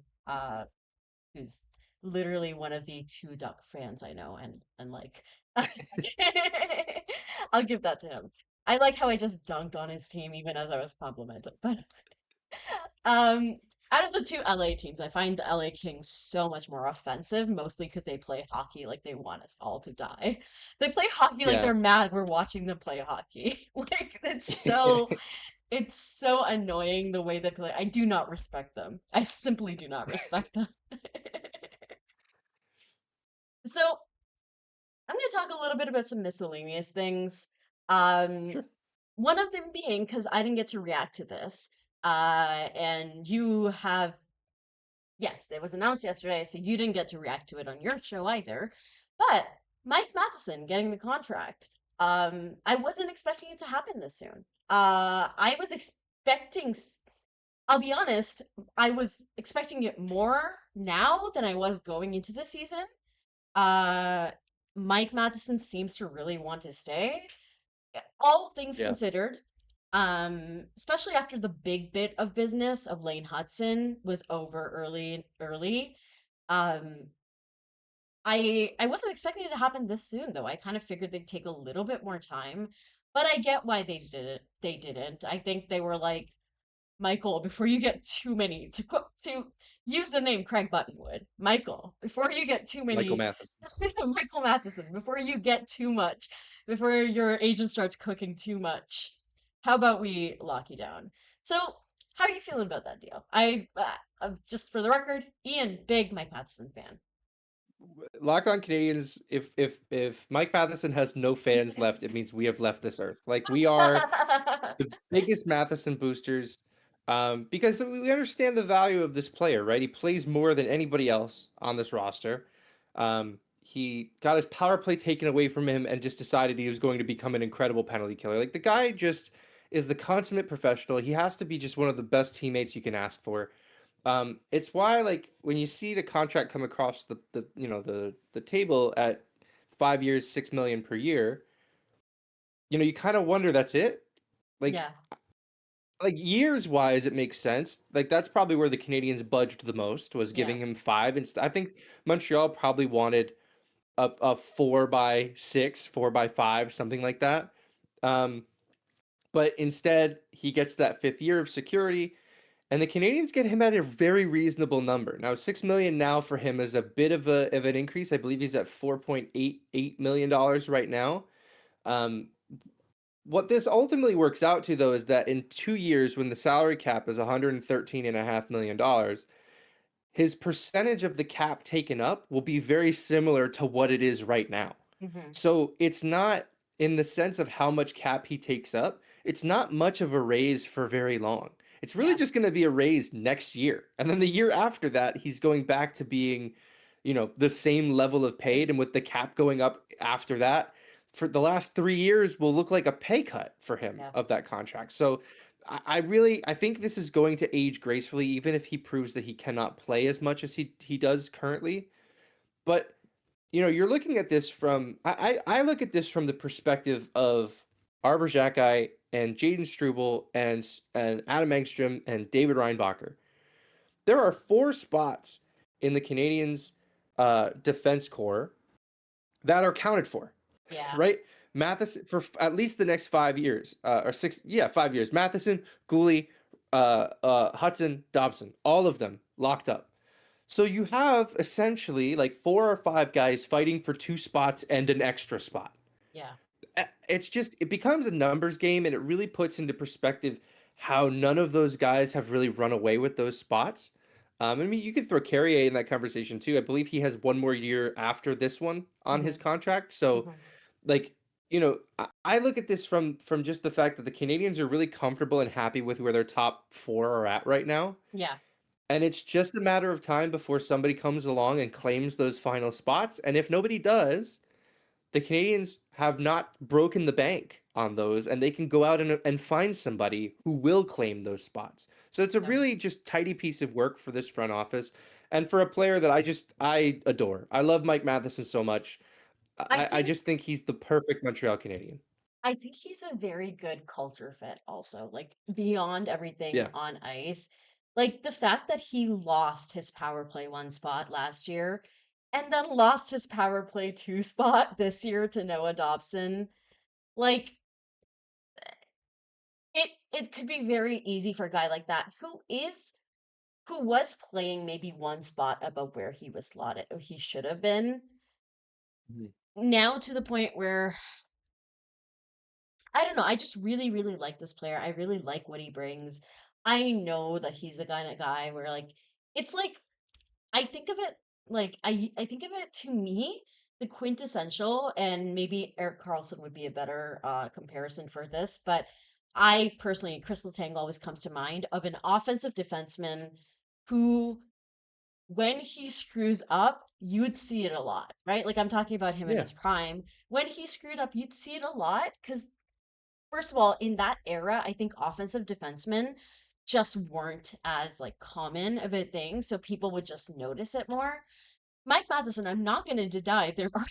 who's literally one of the two Duck fans I know, and like, I'll give that to him. I like how I just dunked on his team even as I was complimented. But um, out of the two LA teams, I find the LA Kings so much more offensive, mostly because they play hockey like they want us all to die. They play hockey like Yeah. they're mad we're watching them play hockey. Like it's so annoying the way they play. I do not respect them. I simply do not respect them. So I'm going to talk a little bit about some miscellaneous things. Um, Sure. one of them being because I didn't get to react to this, and you have. Yes, it was announced yesterday, so you didn't get to react to it on your show either. But Mike Matheson getting the contract. I wasn't expecting it to happen this soon. I was expecting. I'll be honest, I was expecting it more now than I was going into the season. Uh, Mike Matheson seems to really want to stay. All things Yeah. considered, Especially after the big bit of business of Lane Hudson was over early. Um, I wasn't expecting it to happen this soon though. I kind of figured they'd take a little bit more time, but I get why they did it. They didn't. I think they were like, Michael, before you get too many to use the name Craig Buttonwood, Michael, before you get too Michael many, Matheson. Michael Matheson, before you get too much, before your agent starts cooking too much, how about we lock you down? So, how are you feeling about that deal? Just for the record, Ian, big Mike Matheson fan. Locked On Canadians, if Mike Matheson has no fans left, it means we have left this earth. Like, we are the biggest Matheson boosters, because we understand the value of this player, right? He plays more than anybody else on this roster. He got his power play taken away from him and just decided he was going to become an incredible penalty killer. Like, the guy just is the consummate professional. He has to be just one of the best teammates you can ask for. It's why, like, when you see the contract come across the table at 5 years, 6 million per year, you kind of wonder, that's it. Like, Yeah, years wise, it makes sense. Like, that's probably where the Canadians budged the most, was yeah, giving him five. And I think Montreal probably wanted a 4x6, 4x5, something like that. Um, but instead, he gets that fifth year of security. And the Canadians get him at a very reasonable number. Now, 6 million now for him is a bit of an increase. I believe he's at $4.88 million right now. Um, what this ultimately works out to, though, is that in 2 years, when the salary cap is $113.5 million, his percentage of the cap taken up will be very similar to what it is right now. hmm So it's not, in the sense of how much cap he takes up, it's not much of a raise for very long. It's really yeah, just going to be a raise next year. And then the year after that, he's going back to being, the same level of paid. And with the cap going up after that, for the last 3 years will look like a pay cut for him yeah. of that contract. So I think this is going to age gracefully, even if he proves that he cannot play as much as he does currently. But you're looking at this from I look at this from the perspective of Arbor Xhekaj and Jaden Struble and Adam Engstrom and David Reinbacher. There are 4 spots in the Canadians' defense core that are counted for, Yeah. right? Matheson for at least the next 5 years, or 6, yeah, 5 years. Matheson, Gooley, Hudson, Dobson, all of them locked up. So you have essentially like 4 or 5 guys fighting for 2 spots and an extra spot. Yeah. It becomes a numbers game, and it really puts into perspective how none of those guys have really run away with those spots. I mean, you could throw Carrier in that conversation too. I believe he has one more year after this one on his hmm contract. So, hmm like, I look at this from just the fact that the Canadians are really comfortable and happy with where their top 4 are at right now. Yeah. And it's just a matter of time before somebody comes along and claims those final spots. And if nobody does, the Canadians have not broken the bank on those, and they can go out and find somebody who will claim those spots. So it's a Yeah. really just tidy piece of work for this front office, and for a player that I adore. I love Mike Matheson so much. I I think just think he's the perfect Montreal Canadian. I think he's a very good culture fit also, like beyond everything Yeah. on ice. Like the fact that he lost his power play 1 spot last year and then lost his power play 2 spot this year to Noah Dobson. Like it could be very easy for a guy like that who was playing maybe 1 spot above where he was slotted or he should have been. Mhm. Now to the point where I don't know. I just really, really like this player. I really like what he brings. I know that he's the kind of guy where like it's like I think of it like I think of it to me the quintessential and maybe Eric Carlson would be a better comparison for this, but I personally Crystal Tang always comes to mind of an offensive defenseman who when he screws up, you'd see it a lot, right? Like I'm talking about him in Yeah. his prime. When he screwed up, you'd see it a lot because first of all, in that era, I think offensive defensemen just weren't as like common of a thing, so people would just notice it more. Mike Matheson, I'm not going to deny there are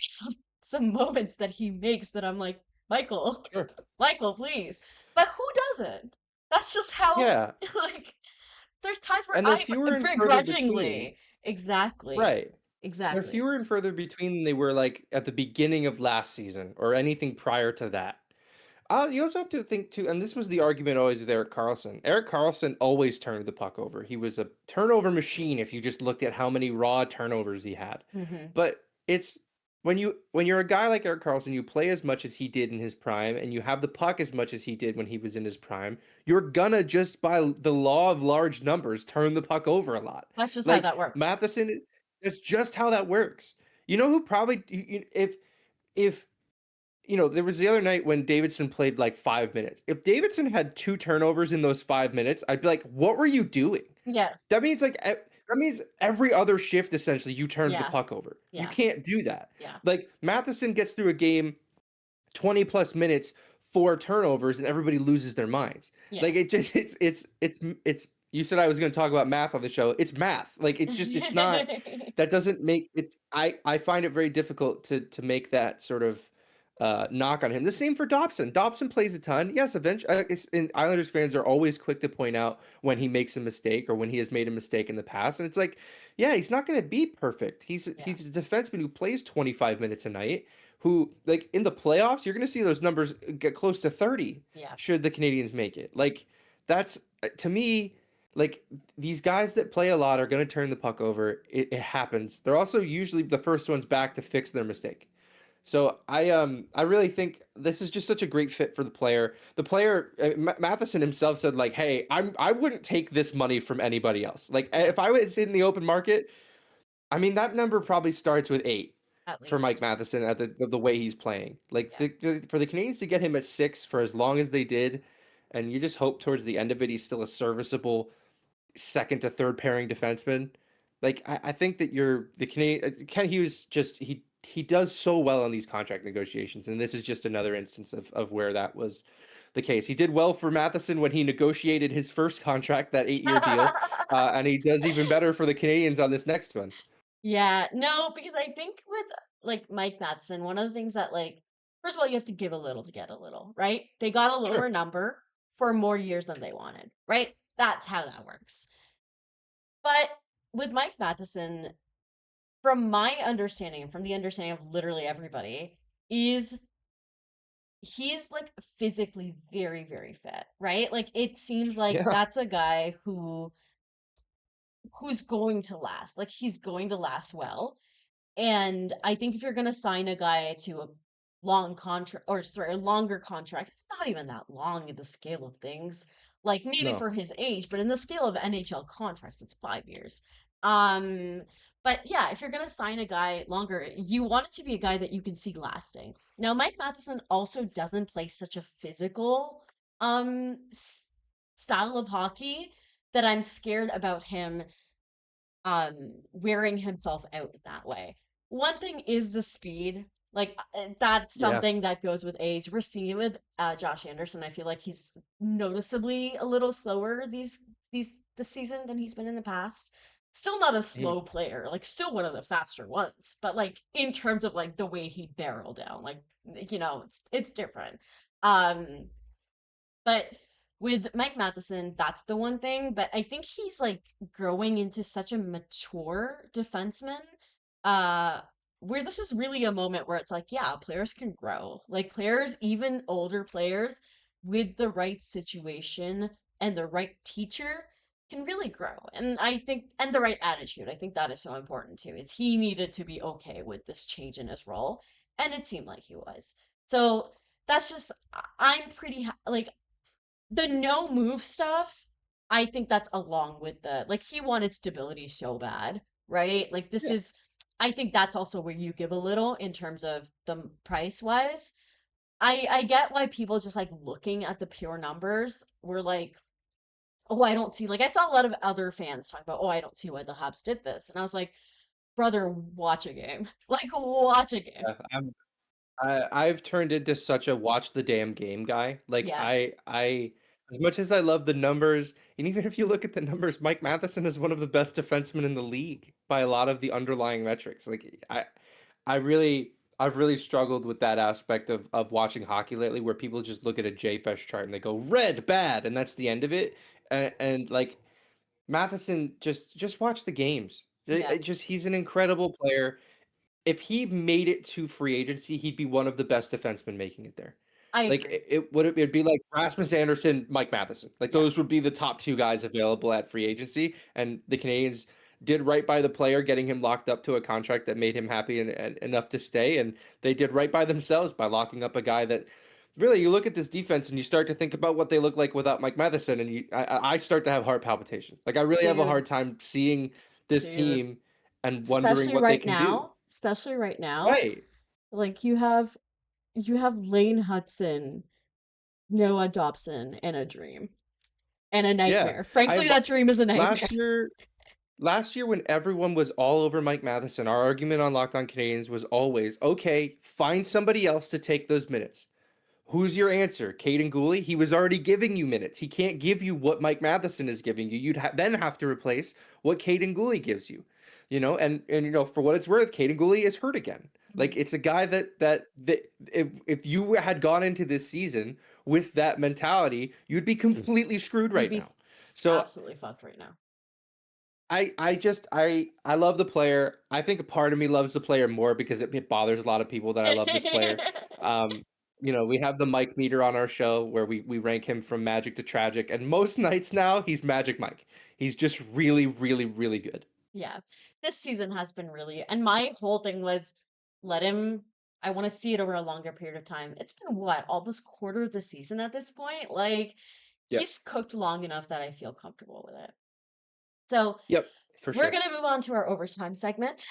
some moments that he makes that I'm like, Michael, Sure. Michael, please. But who doesn't. That's just how, Yeah, like, there's times where and they're fewer and further between. begrudgingly. Exactly. Right. They're Exactly. fewer and further between than they were like at the beginning of last season or anything prior to that. You also have to think too, and this was the argument always with Erik Karlsson. Erik Karlsson always turned the puck over. He was a turnover machine if you just looked at how many raw turnovers he had. Hmm. But it's when you're a guy like Erik Karlsson, you play as much as he did in his prime, and you have the puck as much as he did when he was in his prime. You're gonna just by the law of large numbers turn the puck over a lot. That's just how Like that works. Matheson, that's just how that works. You know who probably if there was the other night when Davidson played like 5 minutes. If Davidson had 2 turnovers in those 5 minutes, I'd be like, what were you doing? Yeah. That means every other shift essentially you turned the Yeah. puck over. You Yeah. can't do that. Yeah. Like Matheson gets through a game 20 plus minutes, 4 turnovers, and everybody loses their minds. Yeah. Like it's you said I was going to talk about math on the show. It's math. Like it's not that doesn't make it's I find it very difficult to make that sort of knock on him. The same for Dobson. Dobson plays a ton. Yes, eventually, and Islanders fans are always quick to point out when he makes a mistake or when he has made a mistake in the past. And it's like, yeah, he's not going to be perfect. He's a defenseman who plays 25 minutes a night. Who like in the playoffs, you're going to see those numbers get close to 30. Yeah. Should the Canadiens make it? Like that's to me. Like these guys that play a lot are going to turn the puck over. It happens. They're also usually the first ones back to fix their mistake. So I really think this is just such a great fit for the player. The player Matheson himself said like, "Hey, I wouldn't take this money from anybody else. Like if I was in the open market, I mean that number probably starts with 8 for Mike Matheson at the way he's playing. Like for the Canadiens to get him at 6 for as long as they did, and you just hope towards the end of it he's still a serviceable second to third pairing defenseman. Like I think that the Canadian Ken Hughes just he does so well on these contract negotiations, and this is just another instance of where that was the case. He did well for Matheson when he negotiated his first contract, that 8-year deal, and he does even better for the Canadiens on this next one. Yeah, no, because I think with like Mike Matheson, one of the things that like first of all you have to give a little to get a little, right? They got a lower number for more years than they wanted, right? That's how that works. But with Mike Matheson, from my understanding, from the understanding of literally everybody, is he's like physically very, very fit, right? Like it seems like Yeah. that's a guy who's going to last. Like he's going to last well. And I think if you're going to sign a guy to a long contract, or sorry, a longer contract, it's not even that long in the scale of things. Like maybe No. for his age, but in the scale of NHL contracts, it's 5 years. Um, but yeah, if you're going to sign a guy longer, you want it to be a guy that you can see lasting. Now, Mike Matheson also doesn't play such a physical style of hockey that I'm scared about him wearing himself out in that way. One thing is the speed. Like that's Yeah. something that goes with age. We're seeing it with Josh Anderson. I feel like he's noticeably a little slower this season than he's been in the past. Still not a slow player, like still one of the faster ones, but like in terms of like the way he barrel down, like it's different. Um but with Mike Matheson, that's the one thing. But I think he's like growing into such a mature defenseman, uh, where this is really a moment where it's like, yeah, players can grow. Like players, even older players, with the right situation and the right teacher, can really grow. And I think, and the right attitude, I think that is so important too. Is he needed to be okay with this change in his role, and it seemed like he was. So that's just I'm pretty like the no move stuff, I think that's along with the like he wanted stability so bad, right? Like this is I think that's also where you give a little in terms of the price wise. I get why people just like looking at the pure numbers were like, oh, I don't see like I saw a lot of other fans talk about, oh, I don't see why the Habs did this. And I was like, brother, watch a game. Like watch a game. I've turned into such a watch the damn game guy. Like Yeah. I as much as I love the numbers, and even if you look at the numbers, Mike Matheson is one of the best defensemen in the league by a lot of the underlying metrics. Like I really I've really struggled with that aspect of watching hockey lately, where people just look at a JFES chart and they go red bad, and that's the end of it. And like Matheson, just watch the games. Yeah, Just he's an incredible player. If he made it to free agency, he'd be one of the best defensemen making it there. I Like agree. it'd be like Rasmus Anderson, Mike Matheson. Like Yeah. those would be the top two guys available at free agency. And the Canadiens did right by the player, getting him locked up to a contract that made him happy and enough to stay. And they did right by themselves by locking up a guy that really, you look at this defense and you start to think about what they look like without Mike Matheson, and I start to have heart palpitations. Like I really have a Dude, hard time seeing this dude. team and wondering what they can do. Especially right now, Right. like you have Lane Hudson, Noah Dobson, and a dream. And a Yeah. nightmare. Frankly, that dream is a nightmare. Last year, last year when everyone was all over Mike Matheson, our argument on Locked On Canadiens was always, okay, find somebody else to take those minutes. Who's your answer? Caden Gooley? He was already giving you minutes. He can't give you what Mike Matheson is giving you. You'd then have to replace what Caden Gooley gives you. And for what it's worth, Caden Gooley is hurt again. Like it's a guy that if you had gone into this season with that mentality, you'd be completely screwed right now. So absolutely fucked right now. I love the player. I think a part of me loves the player more because it bothers a lot of people that I love this player. We have the Mike meter on our show where we rank him from magic to tragic, and most nights now he's Magic Mike. He's just really, really, really good. Yeah. This season has been really, and my whole thing was let him, I want to see it over a longer period of time. It's been what, almost quarter of the season at this point? Like, Yep. he's cooked long enough that I feel comfortable with it. So, Yep, for we're sure. going to move on to our overtime segment,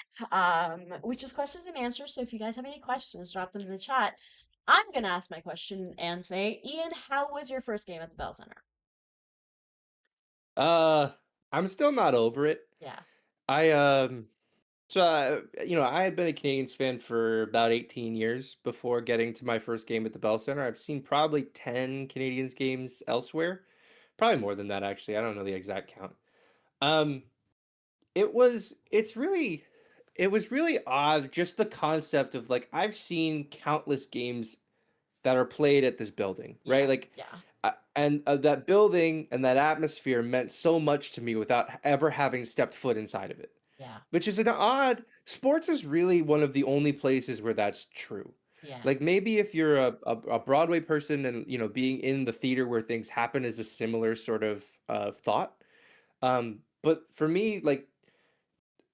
which is questions and answers. So, if you guys have any questions, drop them in the chat. I'm going to ask my question and say, Ian, how was your first game at the Bell Center? I'm still not over it. Yeah. I had been a Canadiens fan for about 18 years before getting to my first game at the Bell Center. I've seen probably 10 Canadiens games elsewhere. Probably more than that, actually. I don't know the exact count. It was really odd, just the concept of like I've seen countless games that are played at this building, right? Yeah. Like Yeah. and that building and that atmosphere meant so much to me without ever having stepped foot inside of it. Yeah. Which is an odd. Sports is really one of the only places where that's true. Yeah. Like maybe if you're a Broadway person and being in the theater where things happen is a similar sort of thought. But for me, like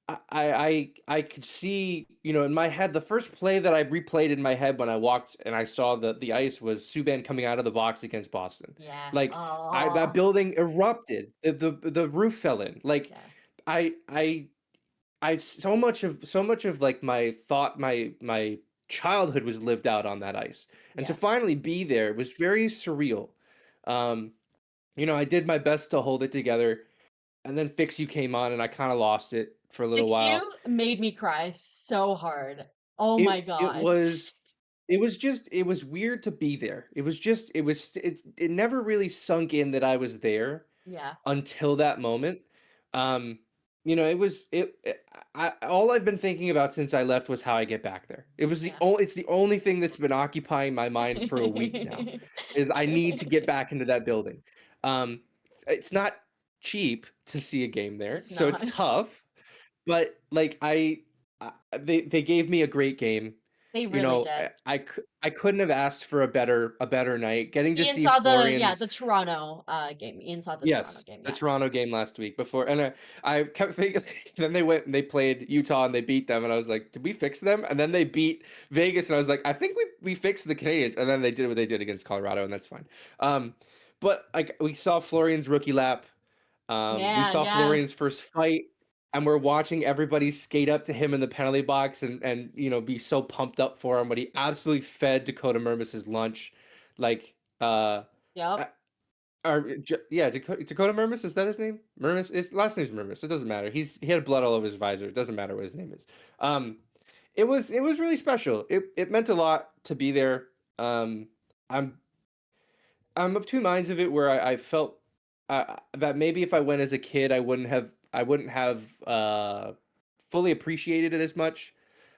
I could see, in my head, the first play that I replayed in my head when I walked and I saw the ice was Subban coming out of the box against Boston. Yeah. Like that building erupted. The roof fell in. Like Yeah. I so much of like my childhood was lived out on that ice. And to Yeah. finally be there was very surreal. I did my best to hold it together, and then Fix You came on and I kind of lost it for a little Fix while. You made me cry so hard. Oh my It god. was weird to be there. It never really sunk in that I was there Yeah. until that moment. All I've been thinking about since I left was how I get back there. It's the only thing that's been occupying my mind for a week now is I need to get back into that building. It's not cheap to see a game there, so it's tough. But like they gave me a great game. They really did. I couldn't have asked for a better night. Getting to Ian see saw Florian's the Toronto game. Ian saw the Toronto game. the Toronto game last week before, and I kept thinking. Then they went and they played Utah and they beat them, and I was like, did we fix them? And then they beat Vegas, and I was like, I think we fixed the Canadiens, and then they did what they did against Colorado, and that's fine. But like we saw Florian's rookie lap. We saw Florian's first fight. And we're watching everybody skate up to him in the penalty box and be so pumped up for him. But he absolutely fed Dakota Mermis's lunch, like Yep. Dakota Mermis, is that his name? Mermis, his last name's Mermis. It doesn't matter. He had blood all over his visor. It doesn't matter what his name is. It was really special. It meant a lot to be there. I'm of two minds of it, where I felt that maybe if I went as a kid, I wouldn't have fully appreciated it as much.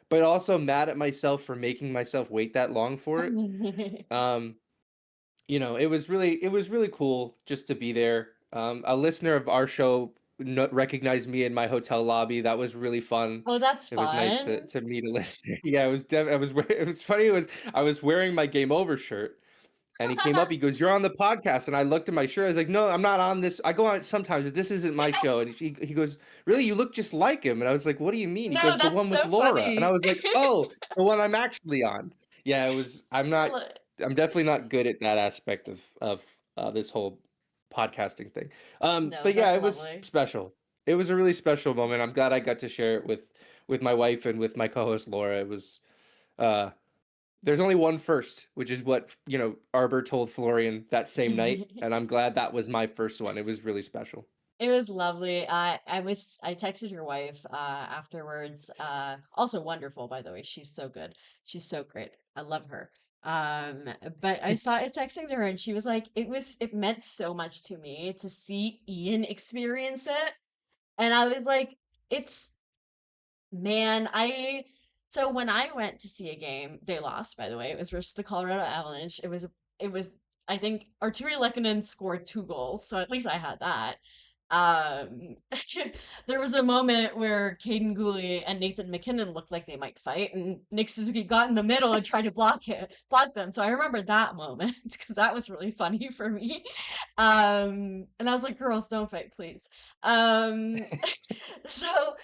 but also mad at myself for making myself wait that long for it. Um, it was really cool just to be there. A listener of our show recognized me in my hotel lobby. That was really fun. Oh, that's It was nice fun. to meet a listener. Yeah, it was. It was funny. It was. I was wearing my Game Over shirt, and he came up. He goes, "You're on the podcast," and I looked at my shirt. I was like, "No, I'm not on this. I go on it sometimes. But this isn't my show." And he goes, "Really? You look just like him." And I was like, "What do you mean?" He No, goes, "The that's one with so Laura." And I funny. was like, "Oh, the one I'm actually on." Yeah, it was. I'm not. Li- I'm definitely not good at that aspect of this whole podcasting thing. No, But yeah, that's it was lovely. special. It was a really special moment. I'm glad I got to share it with my wife and with my co-host Laura. It was uh there's only one first, which is what, Arbor told Florian that same night, and I'm glad that was my first one. It was really special. It was lovely. I texted your wife afterwards. Also wonderful, by the way. She's so good. She's so great. I love her. Um, but I texting her and she was like, it meant so much to me to see Ian experience it. And I was like, it's Man, so when I went to see a game, they lost, by the way. It was versus the Colorado Avalanche. It was I think Arturi Lehkonen scored 2 goals, so at least I had that. Um there was a moment where Caden Gooley and Nathan McKinnon looked like they might fight, and Nick Suzuki got in the middle and tried to block them. So I remember that moment because that was really funny for me. And I was like, girls, don't fight, please. Um so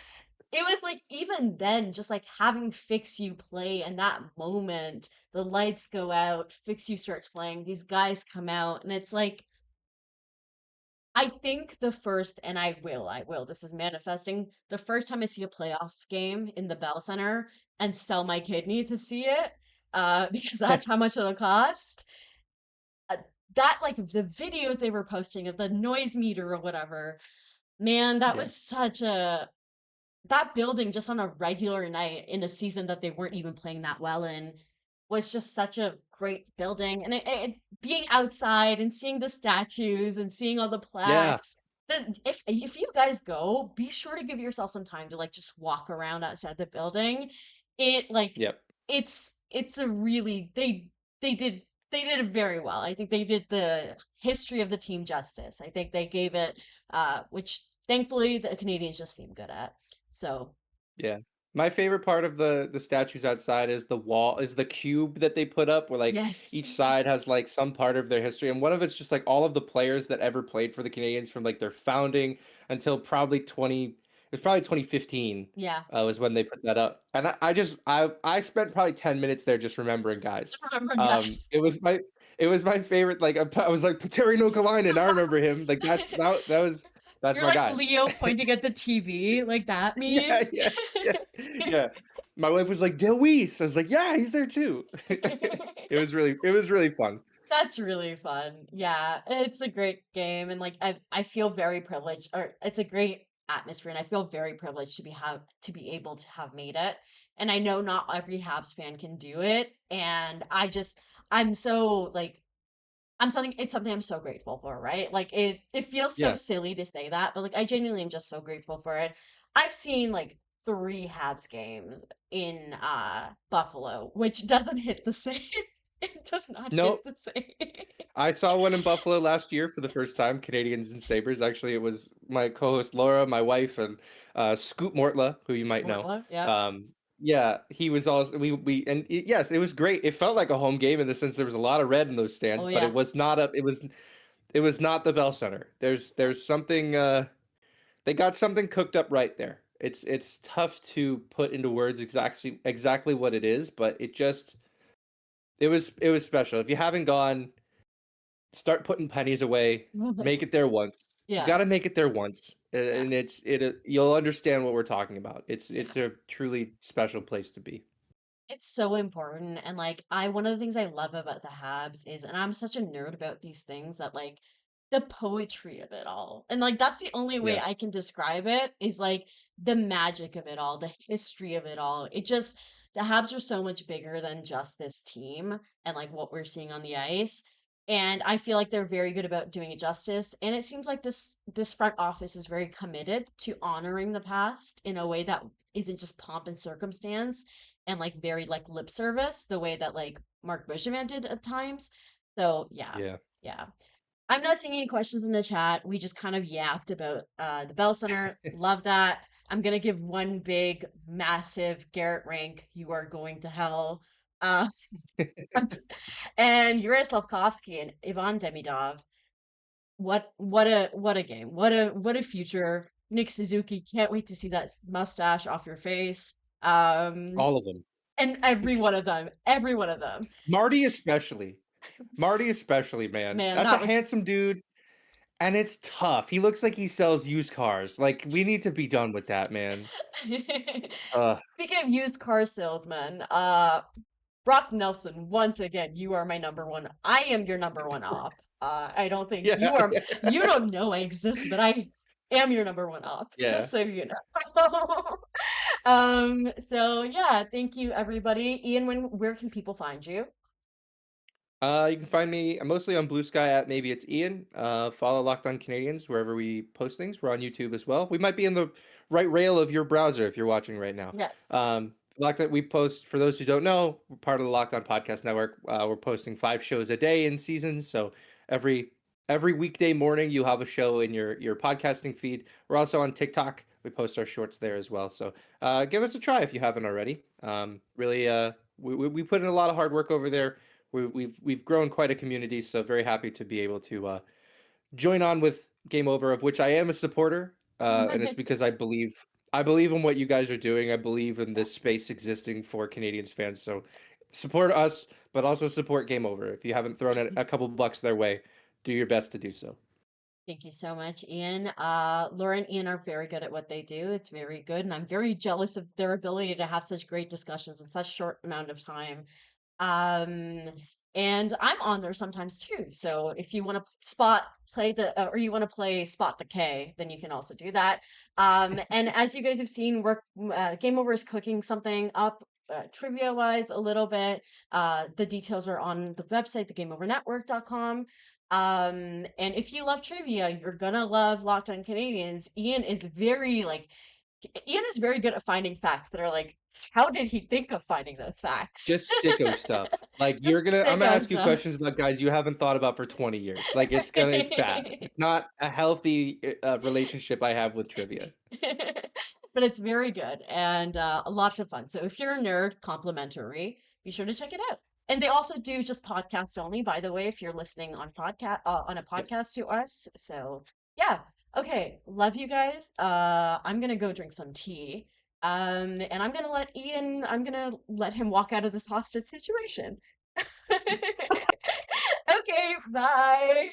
it was like even then just like having Fix You play in that moment, the lights go out, Fix You starts playing, these guys come out, and it's like I think the first, and I will, this is manifesting, the first time I see a playoff game in the Bell Center and sell my kidney to see it, because that's how much it'll cost. uh, that like the videos they were posting of the noise meter or whatever, man, that Yeah. was such a that building just on a regular night in a season that they weren't even playing that well in was just such a great building. And being outside and seeing the statues and seeing all the Yeah. plaques. If you guys go, be sure to give yourself some time to like just walk around outside the building. It like Yep. it's a really they did they did it very well. I think they did the history of the team justice. I think they gave it which thankfully the Canadians just seem good at. So, Yeah. My favorite part of the statues outside is the cube that they put up where like yes. each side has like some part of their history, and one of it's just like all of the players that ever played for the Canadians from like their founding until probably 20 it was probably 2015 Yeah. was when they put that up. And I spent probably 10 minutes there just remembering guys. Remember, yes. It was my favorite, like I was like Terry Nokalainen, I remember him. Like that's You're my like guy. Leo pointing at the TV, like that meme. Yeah, yeah, yeah, yeah. My wife was like, "Deweese." I was like, "Yeah, he's there too." It was really fun. That's really fun. Yeah, it's a great game, and like I feel very privileged, or it's a great atmosphere, and I feel very privileged to be able to have made it. And I know not every Habs fan can do it, and I'm so like it's something I'm so grateful for, right? Like it feels so Yeah. silly to say that, but like I genuinely am just so grateful for it. I've seen like 3 Habs games in Buffalo, which doesn't hit the same. It does not hit No, the same. I saw one in Buffalo last year for the first time, Canadians and Sabres. Actually, it was my co-host Laura, my wife, and Scoot Mortla, who you might know. Mortla, yeah. Um, yeah, he was also yes, it was great. It felt like a home game in the sense there was a lot of red in those stands, Oh but yeah. it was not the Bell Center. There's something they got something cooked up right there. It's tough to put into words exactly what it is, but it was special. If you haven't gone, start putting pennies away. Make it there once. You Yeah. got to make it there once, Yeah. and you'll understand what we're talking about. Yeah. It's a truly special place to be. It's so important. And like I one of the things I love about the Habs is, and I'm such a nerd about these things, that like the poetry of it all. And like that's the only way Yeah. I can describe it, is like the magic of it all, the history of it all. It just the Habs are so much bigger than just this team and like what we're seeing on the ice. And I feel like they're very good about doing it justice. And it seems like this front office is very committed to honoring the past in a way that isn't just pomp and circumstance and like very like lip service, the way that like Marc Dumont did at times. So yeah, Yeah. yeah. I'm not seeing any questions in the chat. We just kind of yapped about the Bell Center. Love that. I'm gonna give one big, massive Garrett rank. You are going to hell. Uh, and Yuri Slavkovsky and Ivan Demidov. What a game. What a future. Nick Suzuki, can't wait to see that mustache off your face. All of them. And every one of them. Every one of them. Marty especially. Marty especially, man. Man, That's a that was handsome dude. And it's tough. He looks like he sells used cars. Like, we need to be done with that, man. Speaking of used car salesman, Brock Nelson, once again, you are my number one. I am your number one op. I don't think Yeah, you are. You don't know I exist, but I am your number one op. yeah. Just so you know. So yeah, thank you everybody. Ian, where can people find you? You can find me mostly on Blue Sky at maybe it's Ian. Follow Locked On Canadians wherever we post things. We're on YouTube as well. We might be in the right rail of your browser if you're watching right now. Yes. We post, for those who don't know, we're part of the Locked On Podcast Network. We're posting 5 shows a day in seasons. So every weekday morning you'll have a show in your podcasting feed. We're also on TikTok. We post our shorts there as well. So give us a try if you haven't already. Really, we put in a lot of hard work over there. We've grown quite a community, so very happy to be able to join on with Game Over, of which I am a supporter, and it's because I believe in what you guys are doing. I believe in this space existing for Canadians fans. So support us, but also support Game Over. If you haven't thrown a couple bucks their way, do your best to do so. Thank you so much, Ian. Laura and Ian are very good at what they do. It's very good, and I'm very jealous of their ability to have such great discussions in such short amount of time. And I'm on there sometimes too. So if you want to or you want to play spot the K, then you can also do that. And as you guys have seen, Game Over is cooking something up. Trivia wise, a little bit. The details are on the website, thegameovernetwork.com. And if you love trivia, you're gonna love Locked On Canadians. Ian is very good at finding facts that are like, how did he think of finding those facts? Just sicko stuff. Like Just I'm gonna ask you sicko questions about guys you haven't thought about for 20 years. Like it's bad. It's not a healthy relationship I have with trivia. But it's very good and lots of fun. So if you're a nerd, complimentary, be sure to check it out. And they also do just podcast only, by the way, if you're listening on a Yep. podcast to us. So yeah. Okay. Love you guys. I'm gonna go drink some tea. And I'm gonna let him walk out of this hostage situation. Okay, bye.